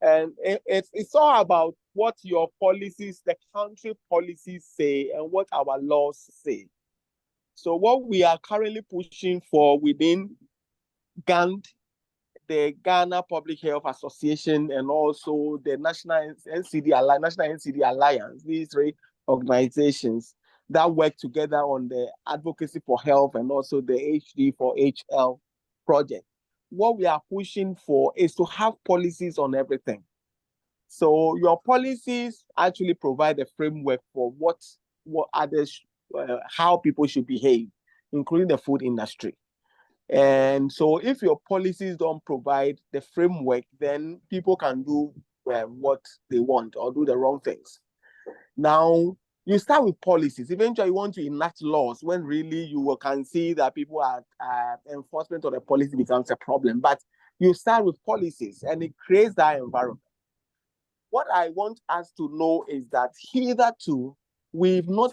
and it's all about what your policies, the country policies say, and what our laws say. So what we are currently pushing for within Gand, the Ghana Public Health Association, and also the National NCD Alliance, these three organizations that work together on the advocacy for health and also the Hd4Hl project. What we are pushing for is to have policies on everything. So your policies actually provide a framework for what others, how people should behave, including the food industry. And so if your policies don't provide the framework, then people can do what they want or do the wrong things. Now, you start with policies. Eventually, you want to enact laws when really you can see that people are enforcement of the policy becomes a problem. But you start with policies and it creates that environment. What I want us to know is that hitherto, we've not,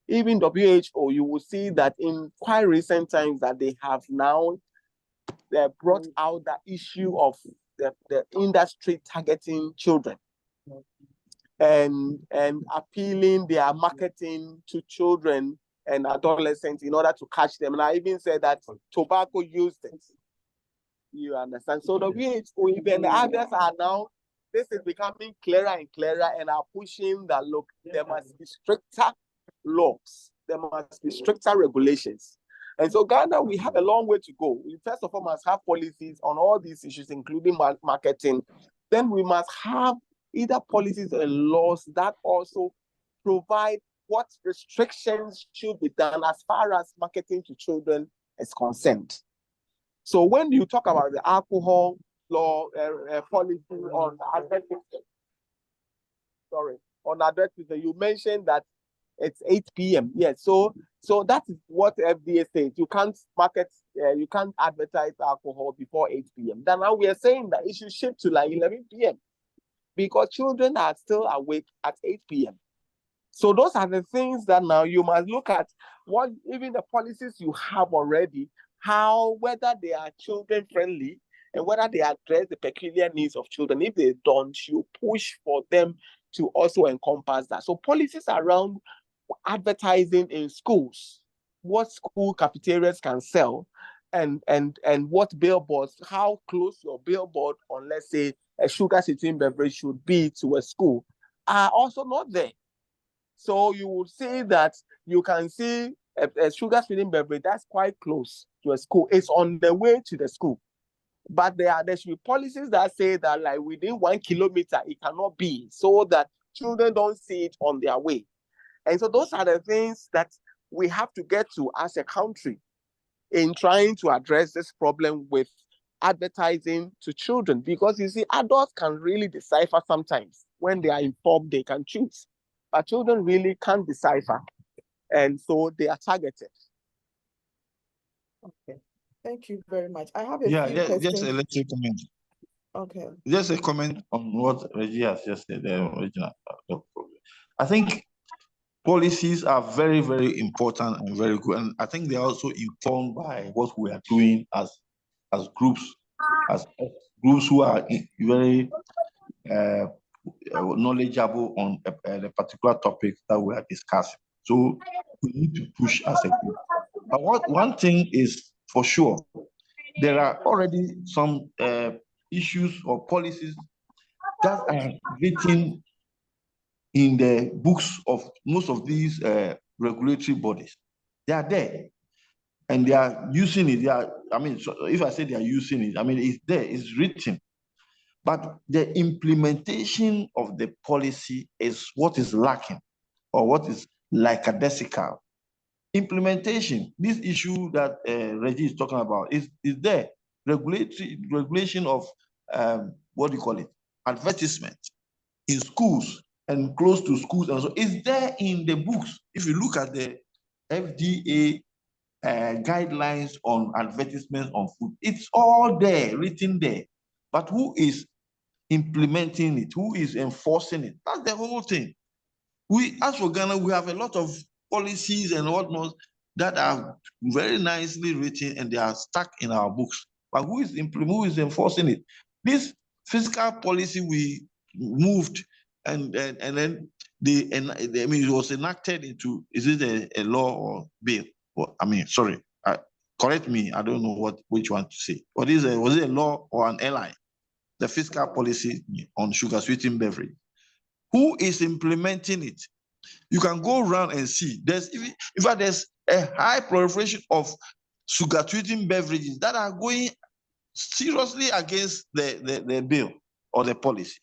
even WHO, you will see that in quite recent times that they have now brought out the issue of the industry targeting children and appealing their marketing to children and adolescents in order to catch them. And I even said that tobacco used it. You understand? So the WHO, even others are now, this is becoming clearer and clearer and are pushing that, look, there must be stricter laws. There must be stricter regulations. And so Ghana, we have a long way to go. We first of all must have policies on all these issues, including marketing. Then we must have either policies and laws that also provide what restrictions should be done as far as marketing to children is concerned. So when you talk about the alcohol law policy on advertising, you mentioned that it's 8 p.m. Yes, so that is what FDA says. You can't you can't advertise alcohol before 8 p.m. Then now we are saying that it should shift to like 11 p.m. because children are still awake at 8 p.m. So those are the things that now you must look at, what even the policies you have already, how, whether they are children friendly and whether they address the peculiar needs of children. If they don't, you push for them to also encompass that. So policies around advertising in schools, what school cafeterias can sell, and what billboards, how close your billboard on, let's say, a sugar sweetened beverage should be to a school, are also not there. So you will see that you can see a sugar sweetened beverage that's quite close to a school. It's on the way to the school. But there should be policies that say that like within 1 kilometer, it cannot be, so that children don't see it on their way. And so those are the things that we have to get to as a country in trying to address this problem with advertising to children. Because you see, adults can really decipher sometimes. When they are informed, they can choose. But children really can't decipher. And so they are targeted. Okay. Thank you very much. I have a few questions. Just a little comment. Okay. Just a comment on what Reggie has just said. I think policies are very, very important and very good. And I think they're also informed by what we are doing as groups who are very knowledgeable on the particular topic that we are discussing. So we need to push as a group. But one thing is for sure, there are already some issues or policies that are written in the books of most of these regulatory bodies. They are there and they are using it. So if I say they are using it, it's there, it's written. But the implementation of the policy is what is lacking, or what is lackadaisical. Implementation, this issue that Reggie is talking about, is there. Regulation of advertisement in schools and close to schools, and so it's there in the books. If you look at the FDA guidelines on advertisements on food. It's all there, written there. But who is implementing it? Who is enforcing it? That's the whole thing. We, as for Ghana, we have a lot of policies and whatnot that are very nicely written and they are stuck in our books. But who is enforcing it? This fiscal policy we moved and then it was enacted into, is it a law or bill? Well, sorry, correct me. I don't know which one to say. Was it a law or an LI? The fiscal policy on sugar sweetened beverage. Who is implementing it? You can go around and see. In fact, there's a high proliferation of sugar sweetened beverages that are going seriously against the bill or the policy.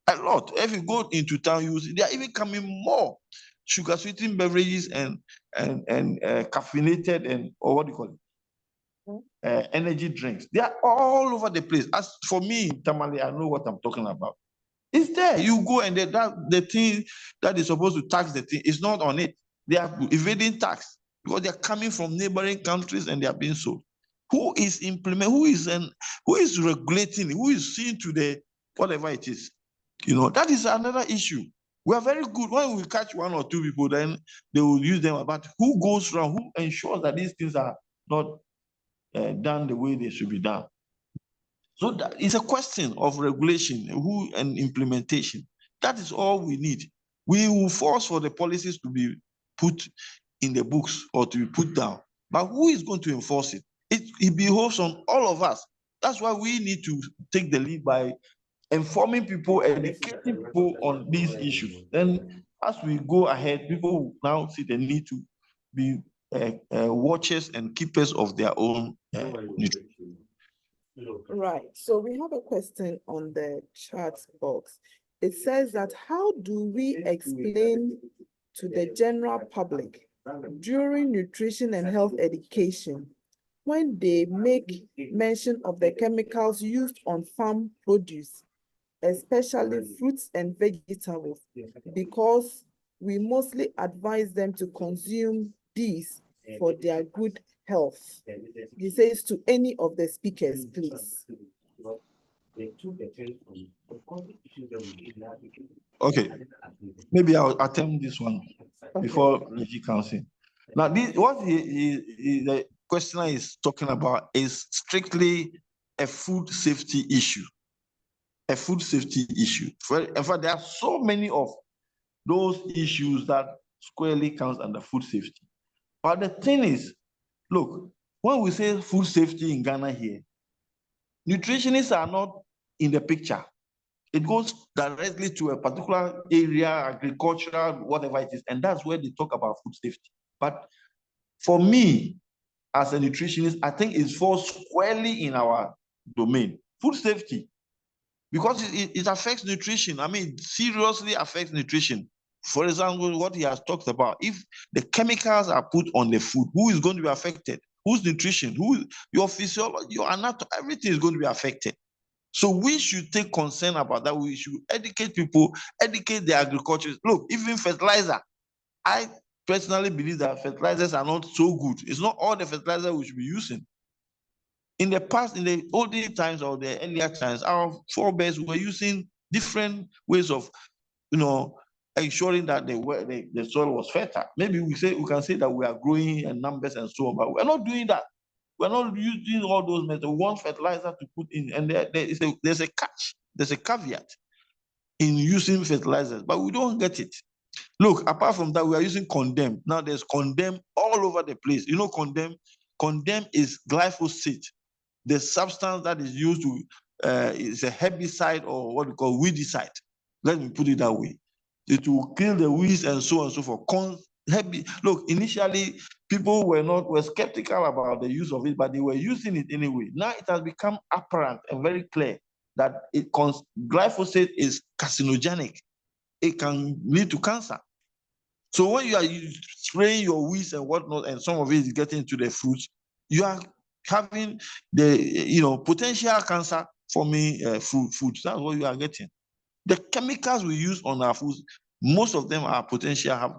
A lot. If you go into town, you see there are even coming more sugar sweetened beverages and caffeinated and, or what do you call it? Energy drinks. They are all over the place. As for me, Tamale, I know what I'm talking about. It's there. You go and the thing that is supposed to tax the thing is not on it. They are evading tax because they are coming from neighboring countries and they are being sold. Who is implementing? Who is regulating? Who is seeing to the whatever it is? That is another issue. We are very good when we catch one or two people, then they will use them. But who goes around? Who ensures that these things are not done the way they should be done? So that is a question of regulation and implementation. That is all we need. We will force for the policies to be put in the books or to be put down. But who is going to enforce it? It behoves on all of us. That's why we need to take the lead by informing people, educating people on these issues. Then as we go ahead, people will now see the need to be watchers and keepers of their own nutrition. Right. So we have a question on the chat box. It says that how do we explain to the general public during nutrition and health education when they make mention of the chemicals used on farm produce, especially fruits and vegetables, because we mostly advise them to consume these for their good health? He says to any of the speakers, please. Okay, maybe I'll attempt this one before Nishi comes in. Now, what the questioner is talking about is strictly a food safety issue. A food safety issue. In fact, there are so many of those issues that squarely counts under food safety. But the thing is, look, when we say food safety in Ghana here, nutritionists are not in the picture. It goes directly to a particular area, agricultural, whatever it is, and that's where they talk about food safety. But for me, as a nutritionist, I think it falls squarely in our domain. Food safety, because it affects nutrition. It seriously affects nutrition. For example, what he has talked about, if the chemicals are put on the food, who is going to be affected? Whose nutrition? Your physiology, your anatomy, everything is going to be affected. So we should take concern about that. We should educate people, educate the agriculture. Look, even fertilizer. I personally believe that fertilizers are not so good. It's not all the fertilizer we should be using. In the past, in the olden times or the earlier times, our forebears were using different ways of, ensuring that the soil was fertile. Maybe we can say that we are growing in numbers and so on, but we're not doing that. We're not using all those methods. We want fertilizer to put in, and there's a catch, there's a caveat in using fertilizers, but we don't get it. Look, apart from that, we are using condemn. Now there's condemn all over the place. Condemn is glyphosate, the substance that is used to, is a herbicide or what we call weedicide. Let me put it that way. It will kill the weeds and so on and so forth. Look, initially, people were skeptical about the use of it, but they were using it anyway. Now it has become apparent and very clear that glyphosate is carcinogenic. It can lead to cancer. So when you are spraying your weeds and whatnot, and some of it is getting into the fruits, you are having the potential cancer forming foods. That's what you are getting. The chemicals we use on our foods, most of them are have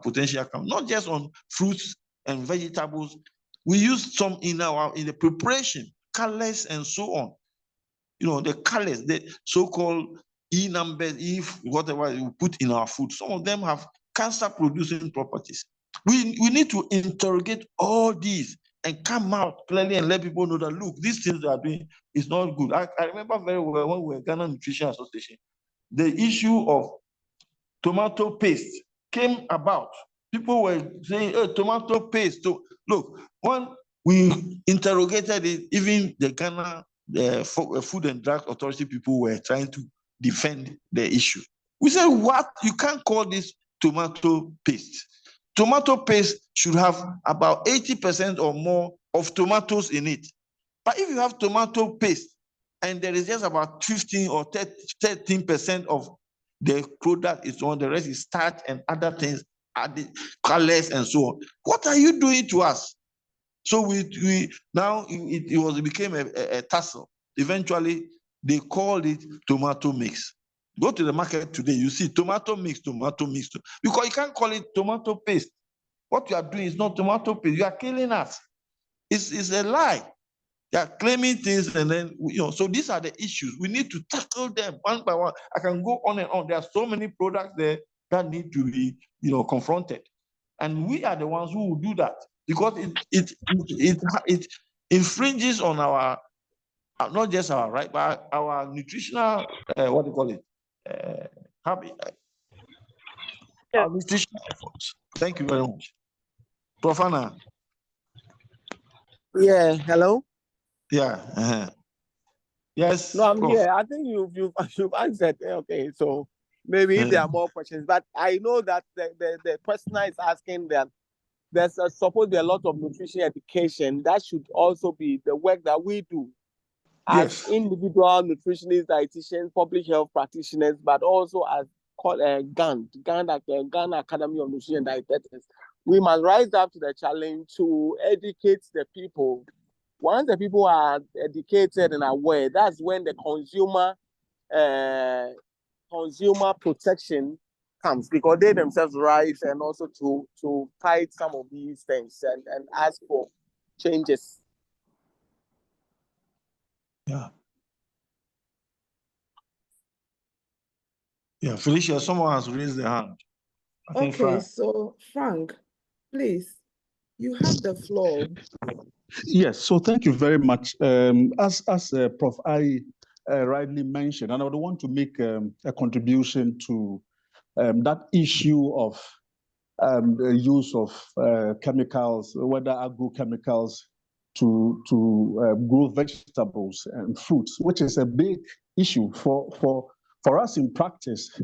potential, not just on fruits and vegetables. We use some in the preparation, colors and so on. You know, the colors, the so-called E numbers, if whatever you put in our food, some of them have cancer-producing properties. We need to interrogate all these and come out clearly and let people know that, look, these things they are doing is not good. I remember very well when we were Ghana Nutrition Association, the issue of tomato paste came about. People were saying, oh, tomato paste. So, look, when we interrogated it, even the Ghana Food and Drug Authority people were trying to defend the issue. We said, what? You can't call this tomato paste. Tomato paste should have about 80% or more of tomatoes in it. But if you have tomato paste and there is just about 15 or 13% of the product is on, the rest is starch and other things, added colors and so on, what are you doing to us? So we now it became a tussle. Eventually, they called it tomato mix. Go to the market today, you see tomato mix, because you can't call it tomato paste. What you are doing is not tomato paste. You are killing us. It's a lie. They are claiming things, and then so these are the issues. We need to tackle them one by one. I can go on and on. There are so many products there that need to be confronted, and we are the ones who will do that, because it infringes on our not just our right, but our nutritional what do you call it habit, our nutritional efforts. Thank you very much, Profana. Yeah, hello. Yeah. Yes. No, I'm Prof. here. I think you've answered. Okay, so maybe if there are more questions, but I know that the questioner is asking that there's supposed to be a lot of nutrition education. That should also be the work that we do as individual nutritionists, dietitians, public health practitioners, but also as Gand Academy of Nutrition and Dietetics. We must rise up to the challenge to educate the people. Once the people are educated and aware, that's when the consumer protection comes, because they themselves rise and also to fight some of these things and ask for changes. Yeah, Felicia, someone has raised their hand. Okay, so Frank, please, you have the floor. Yes, so thank you very much. As Prof. I rightly mentioned, and I would want to make a contribution to that issue of the use of chemicals, whether agrochemicals, to grow vegetables and fruits, which is a big issue for us in practice.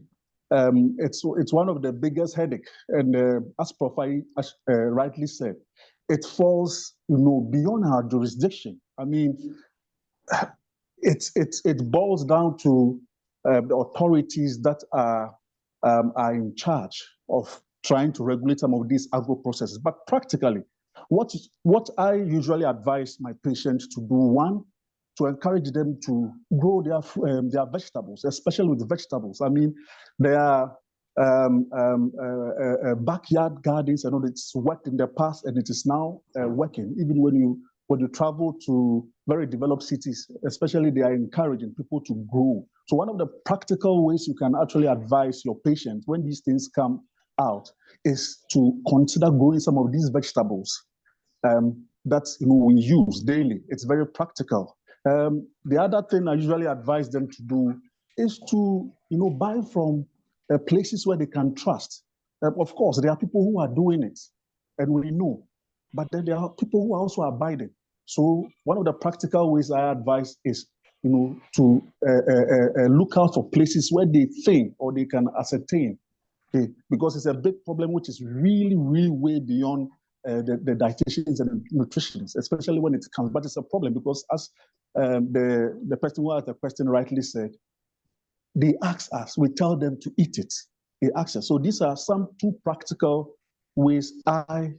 It's one of the biggest headache, and as Prof. I rightly said, it falls beyond our jurisdiction. I mean, it boils down to the authorities that are in charge of trying to regulate some of these agro processes. But practically, what I usually advise my patients to do, one, to encourage them to grow their vegetables, especially with vegetables. I mean, there are backyard gardens, and it's worked in the past, and it is now working. Even when you travel to very developed cities, especially, they are encouraging people to grow. So one of the practical ways you can actually advise your patients when these things come out is to consider growing some of these vegetables that we use daily. It's very practical. The other thing I usually advise them to do is to buy from places where they can trust. Of course, there are people who are doing it, and we know, but then there are people who are also abiding. So one of the practical ways I advise is, to look out for places where they think or they can ascertain, because it's a big problem which is really, really way beyond the dietitians and the nutritionists, especially when it comes. But it's a problem because, as the person who asked the question rightly said, they ask us, we tell them to eat it. They ask us. So these are some two practical ways I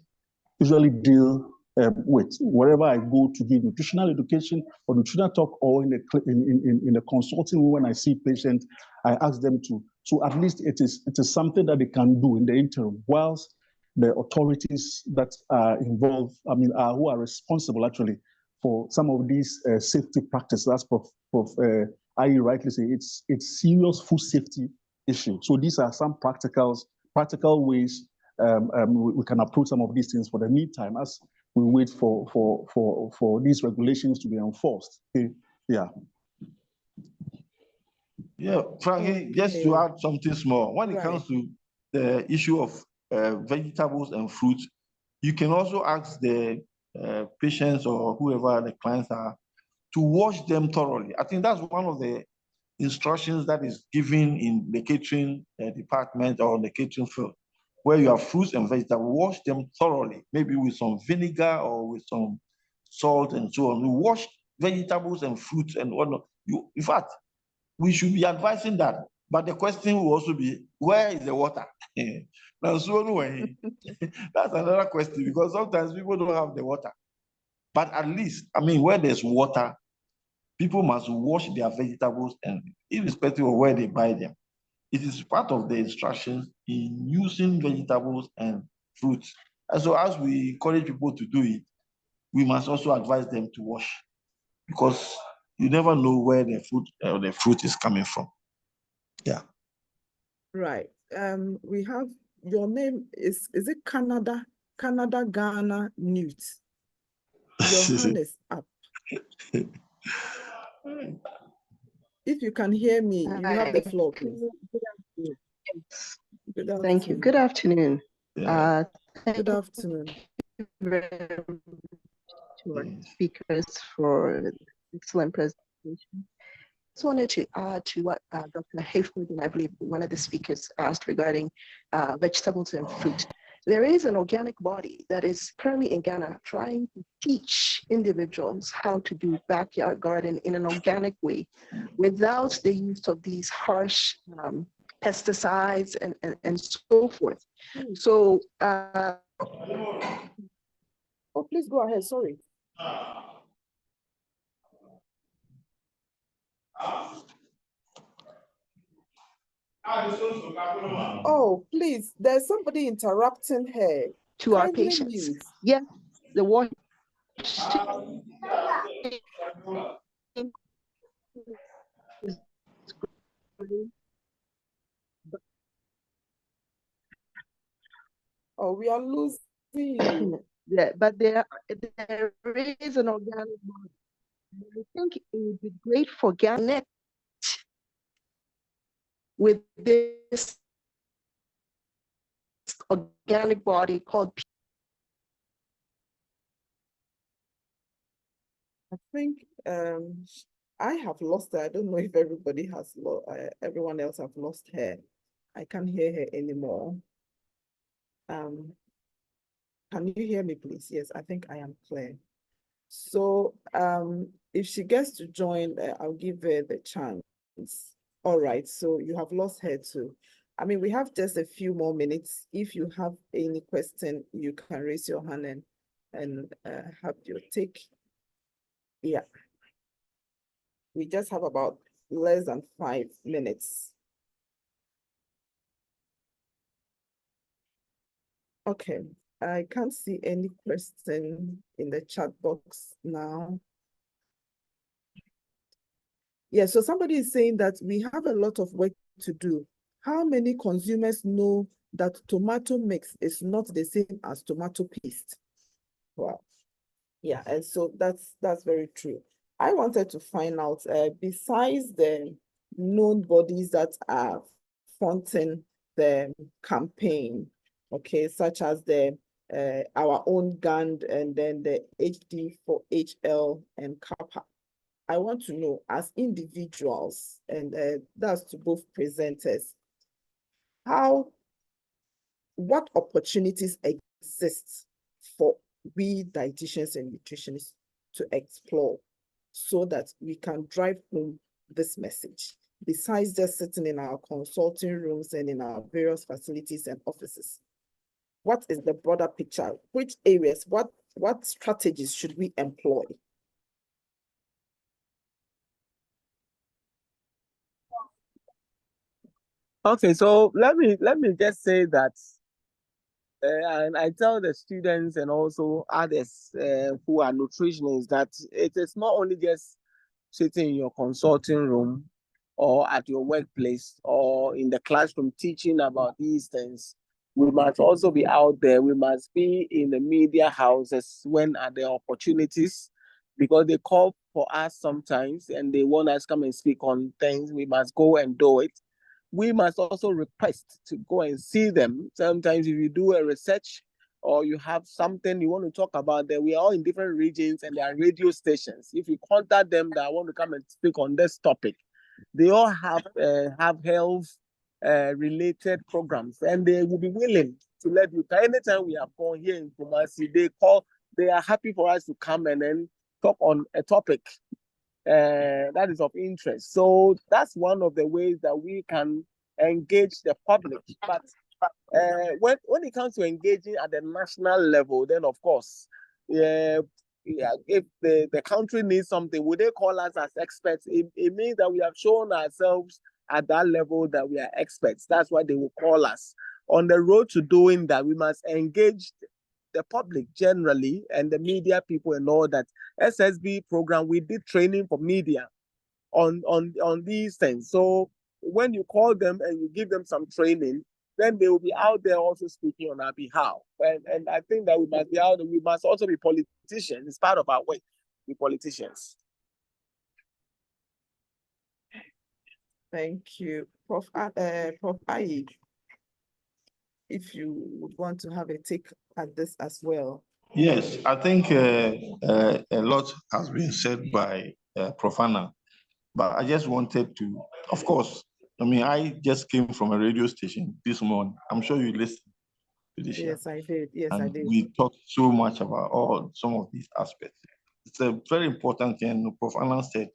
usually deal with wherever I go to give nutritional education or nutritional talk, or in the consulting when I see patients, I ask them to. So at least it is something that they can do in the interim whilst the authorities that are involved, who are responsible actually for some of these safety practices. As Prof. I rightly say, it's serious food safety issue. So these are some practical ways we can approach some of these things for the meantime as we wait for these regulations to be enforced. Okay. Yeah. Yeah, Frankie, just to add something small, when it comes to the issue of vegetables and fruits, you can also ask the patients or whoever the clients are to wash them thoroughly. I think that's one of the instructions that is given in the catering department or the catering field, where you have fruits and vegetables, wash them thoroughly, maybe with some vinegar or with some salt and so on. You wash vegetables and fruits and whatnot. In fact, we should be advising that. But the question will also be, where is the water? Now, so anyway, that's another question, because sometimes people don't have the water. But at least, where there's water, people must wash their vegetables, and irrespective of where they buy them. It is part of the instructions in using vegetables and fruits. And so as we encourage people to do it, we must also advise them to wash, because you never know where the food or the fruit is coming from. Yeah. Right. We have your name is it Canada Ghana Newt. Your hand is up. If you can hear me, you have the floor, please. Good afternoon. Thank you. Good afternoon. Yeah. Good afternoon. To our speakers for excellent presentation. Just wanted to add to what Dr. Hayford and I believe one of the speakers asked regarding vegetables and fruit. There is an organic body that is currently in Ghana trying to teach individuals how to do backyard garden in an organic way without the use of these harsh pesticides and so forth. So, oh, please go ahead, sorry. Oh, please, there's somebody interrupting her. To our patients. Yes, the water. Oh, we are losing you. Yeah, but there is an organic body. I think it would be great for Ghana with this organic body called. I think I have lost her. I don't know if everybody has everyone else have lost her. I can't hear her anymore. Can you hear me, please? Yes, I think I am clear. So if she gets to join, I'll give her the chance. All right, so you have lost her too. We have just a few more minutes. If you have any question, you can raise your hand and have your take. Yeah. We just have about less than 5 minutes. Okay, I can't see any question in the chat box now. Yeah, so somebody is saying that we have a lot of work to do. How many consumers know that tomato mix is not the same as tomato paste? Wow. Yeah, and so that's very true. I wanted to find out, besides the known bodies that are fronting the campaign, okay, such as our own Gand and then the Hd4Hl and Kappa. I want to know, as individuals, and that's to both presenters, what opportunities exist for we dietitians and nutritionists to explore so that we can drive home this message, besides just sitting in our consulting rooms and in our various facilities and offices? What is the broader picture? Which areas, what strategies should we employ? Okay, so let me just say that And I tell the students and also others who are nutritionists that it is not only just sitting in your consulting room or at your workplace or in the classroom teaching about these things. We must also be out there. We must be in the media houses when are the opportunities, because they call for us sometimes and they want us to come and speak on things. We must go and do it. We must also request to go and see them. Sometimes if you do a research or you have something you want to talk about, then we are all in different regions and there are radio stations. If you contact them that I want to come and speak on this topic, they all have health related programs and they will be willing to let you. Anytime we have gone here in Kumasi, they are happy for us to come and then talk on a topic that is of interest. So that's one of the ways that we can engage the public. But when it comes to engaging at the national level, then of course, if the country needs something, would they call us as experts? It means that we have shown ourselves at that level that we are experts. That's why they will call us. On the road to doing that, we must engage the public generally and the media people and all that. SSB program, we did training for media on these things. So when you call them and you give them some training, then they will be out there also speaking on our behalf. And I think that we must be out there. We must also be politicians. It's part of our work, be politicians. Thank you. Prof. Ayi, if you would want to have a take at this as well. Yes, I think a lot has been said by Prof. Anna, but I just wanted to, of course, I mean, I just came from a radio station this morning. I'm sure you listened to this. Yes, I did. Yes, and I did. we talked so much about some of these aspects. It's a very important thing. Prof. Anna said,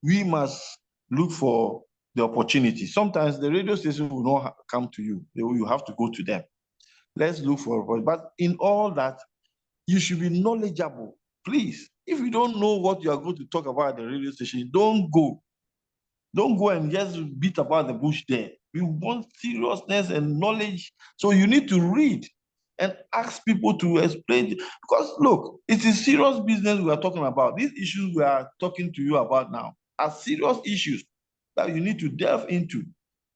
we must look for the opportunity. Sometimes the radio station will not come to you. You have to go to them. Let's look for it. But in all that, you should be knowledgeable. Please, if you don't know what you are going to talk about at the radio station, don't go. Don't go and just beat about the bush there. We want seriousness and knowledge. So you need to read and ask people to explain. Because look, it's a serious business we are talking about. These issues we are talking to you about now are serious issues that you need to delve into.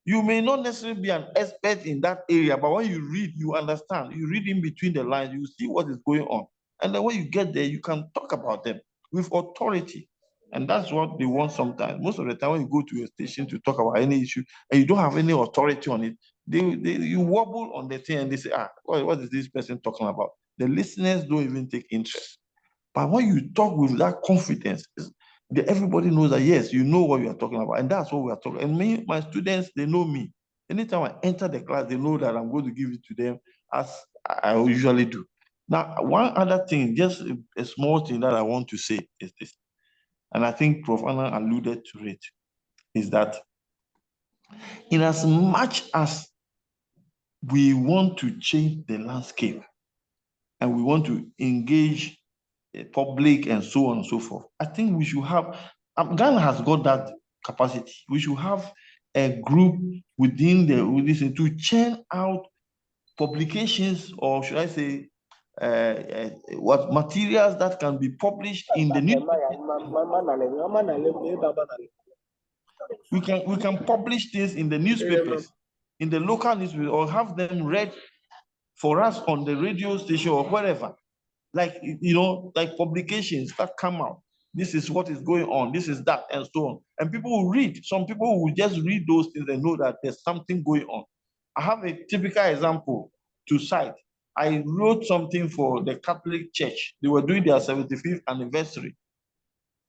You may not necessarily be an expert in that area, but when you read, you understand. You read in between the lines, you see what is going on. And then when you get there, you can talk about them with authority. And that's what they want sometimes. Most of the time when you go to a station to talk about any issue and you don't have any authority on it, you wobble on the thing and they say, what is this person talking about? The listeners don't even take interest. But when you talk with that confidence, everybody knows that, yes, you know what you are talking about. And that's what we are talking. And me, my students, they know me. Anytime I enter the class, they know that I'm going to give it to them as I usually do. Now, one other thing, just a small thing that I want to say is this. And I think Prof. Anna alluded to it, is that in as much as we want to change the landscape and we want to engage the public and so on and so forth, I think we should have, Ghana has got that capacity. We should have a group within to churn out publications, or should I say, what materials that can be published in the newspaper. We can publish this in the newspapers, in the local newspapers, or have them read for us on the radio station or wherever. Like, like publications that come out. This is what is going on, this is that, and so on. And people will read. Some people will just read those things and know that there's something going on. I have a typical example to cite. I wrote something for the Catholic Church. They were doing their 75th anniversary.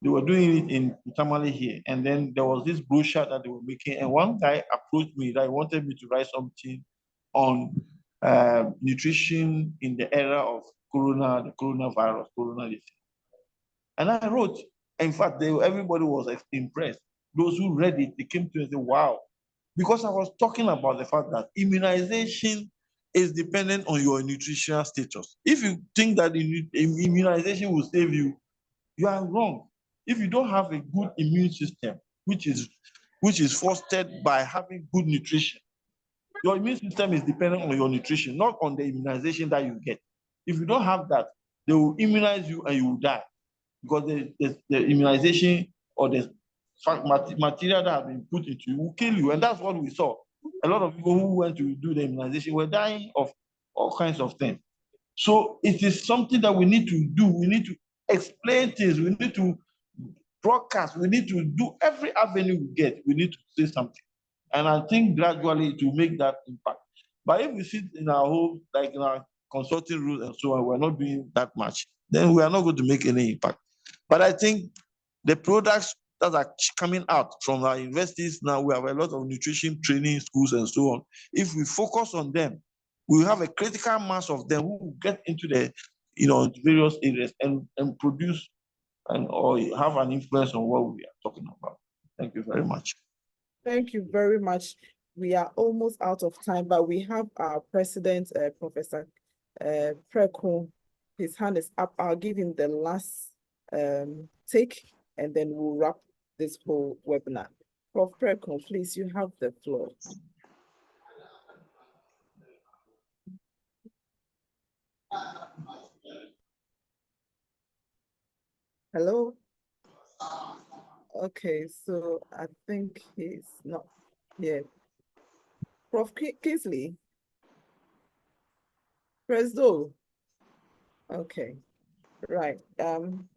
They were doing it in Tamale here. And then there was this brochure that they were making. And one guy approached me that he wanted me to write something on nutrition in the era of the coronavirus, disease. And I wrote, in fact, everybody was impressed. Those who read it, they came to me and said, wow. Because I was talking about the fact that immunization is dependent on your nutritional status. If you think that immunization will save you, you are wrong. If you don't have a good immune system, which is fostered by having good nutrition, Your immune system is dependent on your nutrition, not on the immunization that you get. If you don't have that, they will immunize you and you will die, because the immunization or the material that have been put into you will kill you. And that's what we saw. A lot of people who went to do the immunization were dying of all kinds of things. So it is something that we need to do. We need to explain things. We need to broadcast. We need to do every avenue we get. We need to say something. And I think gradually it will make that impact. But if we sit in our home, like in our consulting room and so on, we're not doing that much, then we are not going to make any impact. But I think the products that are coming out from our universities now, we have a lot of nutrition training schools and so on. If we focus on them, we have a critical mass of them who will get into the, various areas and produce or have an influence on what we are talking about. Thank you very much. Thank you very much. We are almost out of time, but we have our president, Professor Preko. His hand is up. I'll give him the last take, and then we'll wrap this whole webinar. Prof. Preko, please, you have the floor. Hello? Okay, so I think he's not here. Prof. Kingsley? Presdo? Okay, right.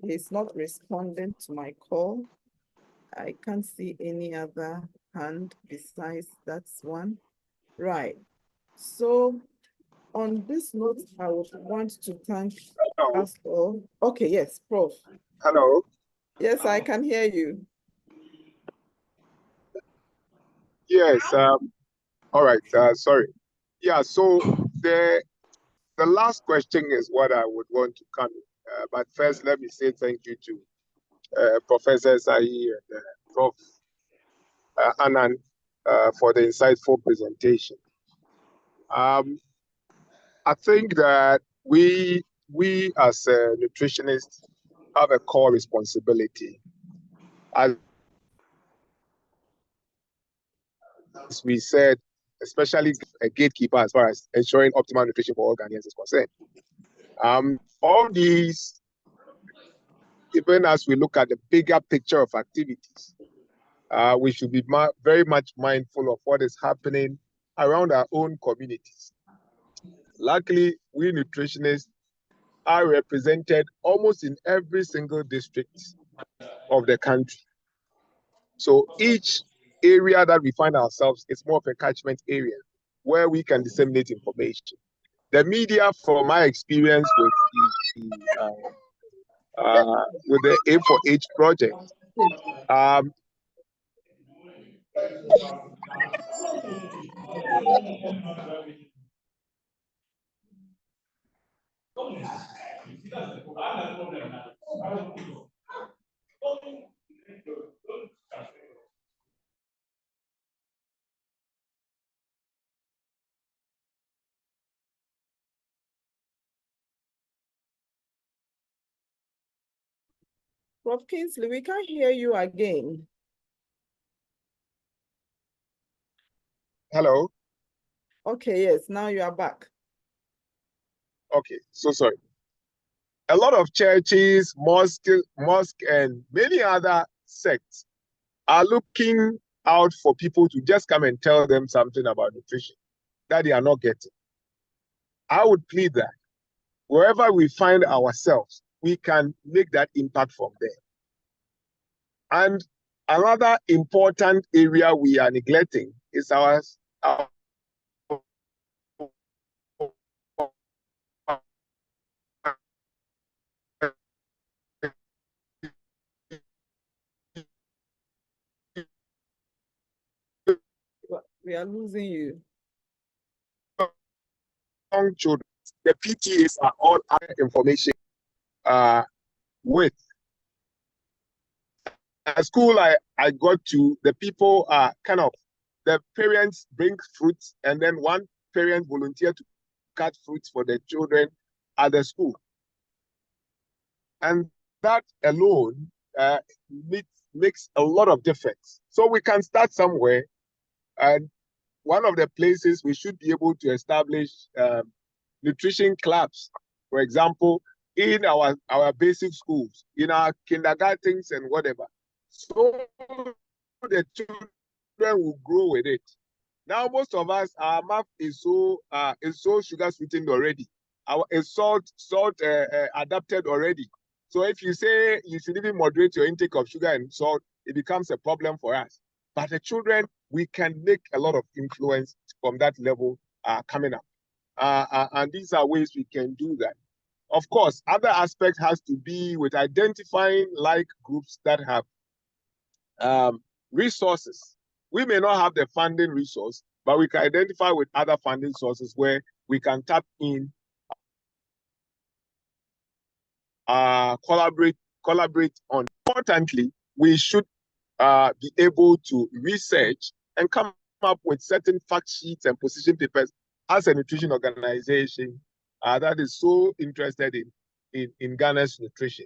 He's not responding to my call. I can't see any other hand besides that one. Right. So on this note, I would want to thank us all. Okay, yes, Prof. Hello. Yes, I can hear you. Yes. All right. Sorry. Yeah. So the last question is what I would want to come in. But first, let me say thank you to Professor Sahi and Prof. Anand for the insightful presentation. I think that we as nutritionists have a core responsibility. As we said, especially a gatekeeper as far as ensuring optimal nutrition for all Ghanaians is concerned. All these, even as we look at the bigger picture of activities, we should be very much mindful of what is happening around our own communities. Luckily, we nutritionists are represented almost in every single district of the country. So each area that we find ourselves is more of a catchment area where we can disseminate information. The media, from my experience with the A4H project, Prof. Kingsley, we can't hear you again. Hello? Okay, yes, now you are back. Okay, so sorry. A lot of churches, mosque, and many other sects are looking out for people to just come and tell them something about nutrition that they are not getting. I would plead that wherever we find ourselves, we can make that impact from there. And another important area we are neglecting is our We are losing you. young children. The PTAs are all other information with. At school I got to, the people are the parents bring fruits and then one parent volunteer to cut fruits for the children at the school. And that alone makes a lot of difference. So we can start somewhere, and one of the places we should be able to establish nutrition clubs, for example, in our basic schools, in our kindergartens and whatever. So the children will grow with it. Now, most of us, our mouth is so sugar sweetened already. It's salt adapted already. So if you say you should even moderate your intake of sugar and salt, it becomes a problem for us. But the children, we can make a lot of influence from that level coming up. And these are ways we can do that. Of course, other aspect has to be with identifying like groups that have resources. We may not have the funding resource, but we can identify with other funding sources where we can tap in, collaborate on. Importantly, we should be able to research and come up with certain fact sheets and position papers as a nutrition organization that is so interested in Ghana's nutrition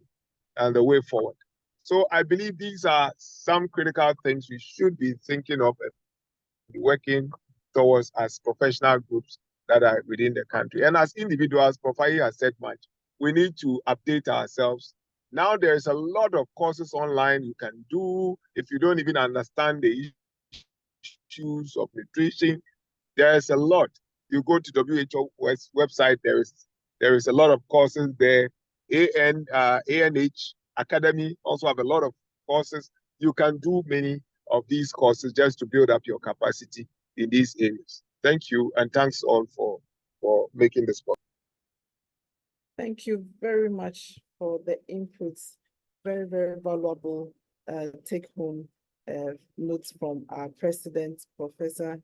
and the way forward. So I believe these are some critical things we should be thinking of and working towards as professional groups that are within the country. And as individuals, Profai has said much, we need to update ourselves. Now there's a lot of courses online you can do if you don't even understand the issues of nutrition. There's a lot. You go to WHO website, there is a lot of courses there. ANH Academy also have a lot of courses. You can do many of these courses just to build up your capacity in these areas. Thank you, and thanks all for making this possible. Thank you very much for the inputs. Very, very valuable take-home notes from our president, Professor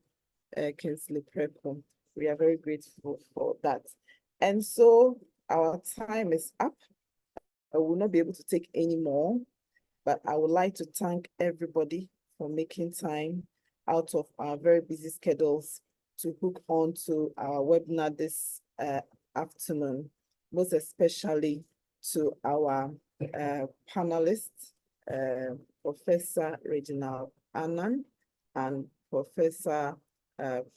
Kingsley Prekom. We are very grateful for that. And so our time is up. I will not be able to take any more, but I would like to thank everybody for making time out of our very busy schedules to hook on to our webinar this afternoon, most especially to our panelists, Professor Reginald Annan and Professor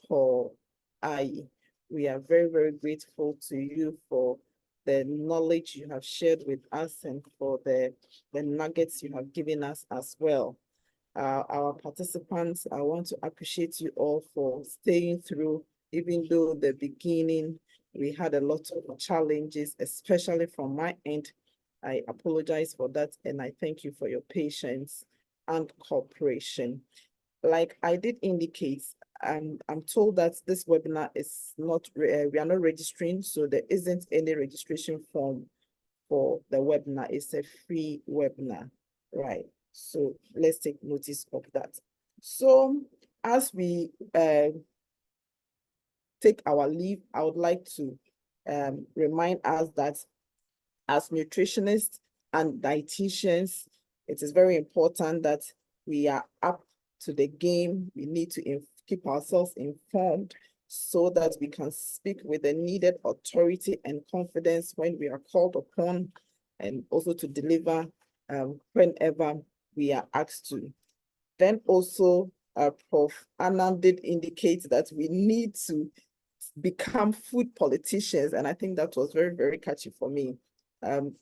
Paul Ayi. We are very, very grateful to you for the knowledge you have shared with us and for the nuggets you have given us as well. Our participants, I want to appreciate you all for staying through, even though the beginning we had a lot of challenges, especially from my end. I apologize for that, and I thank you for your patience and cooperation. Like I did indicate, I'm told that this webinar is not, we are not registering, so there isn't any registration form for the webinar. It's a free webinar, right? So let's take notice of that. So as we take our leave, I would like to remind us that as nutritionists and dietitians, it is very important that we are up to the game. We need to keep ourselves informed so that we can speak with the needed authority and confidence when we are called upon, and also to deliver whenever we are asked to. Then also, Prof. Anand did indicate that we need to become food politicians, and I think that was very, very catchy for me.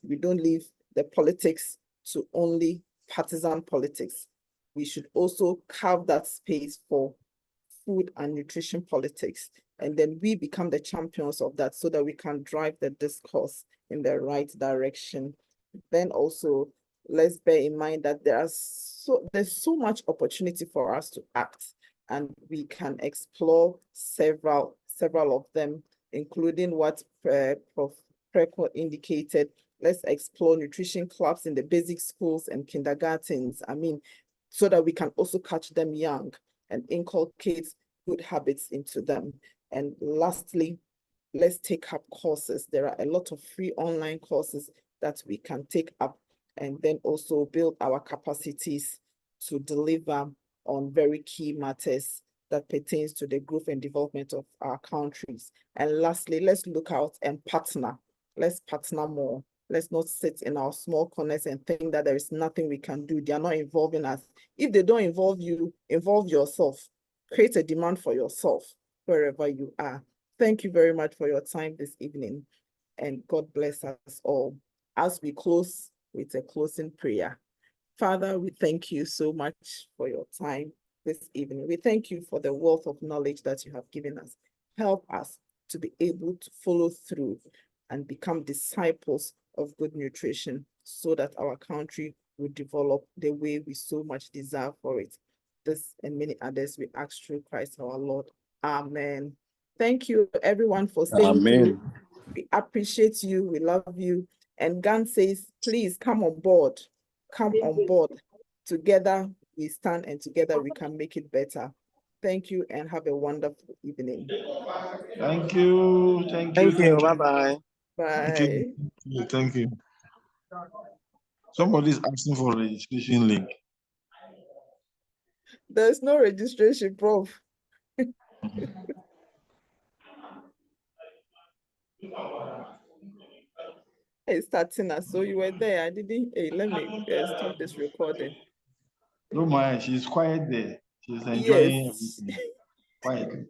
We don't leave the politics to only partisan politics. We should also carve that space for food and nutrition politics, and then we become the champions of that so that we can drive the discourse in the right direction. Then also, let's bear in mind that there's so much opportunity for us to act, and we can explore several of them, including what Prof. Prekom indicated. Let's explore nutrition clubs in the basic schools and kindergartens. I mean, so that we can also catch them young and inculcate good habits into them. And lastly, let's take up courses. There are a lot of free online courses that we can take up, and then also build our capacities to deliver on very key matters that pertains to the growth and development of our countries. And lastly, let's look out and partner. Let's partner more. Let's not sit in our small corners and think that there is nothing we can do. They are not involving us. If they don't involve you, involve yourself. create a demand for yourself wherever you are. Thank you very much for your time this evening, and God bless us all. As we close with a closing prayer. Father, we thank you so much for your time this evening. We thank you for the wealth of knowledge that you have given us. Help us to be able to follow through and become disciples of good nutrition so that our country will develop the way we so much desire for it. This and many others we ask through Christ our Lord. Amen. Thank you everyone for staying through. We appreciate you. We love you. And Gand says, please come on board. Come on board. Together we stand and together we can make it better. Thank you and have a wonderful evening. Thank you. Thank you. Thank you. Bye-bye. Thank Bye. you. Thank you. Somebody's asking for a registration link. There's no registration, Prof. Hey, Statina, so you were there. I didn't. Hey, let me stop this recording. Don't mind, she's quiet there. She's enjoying Yes. everything quietly.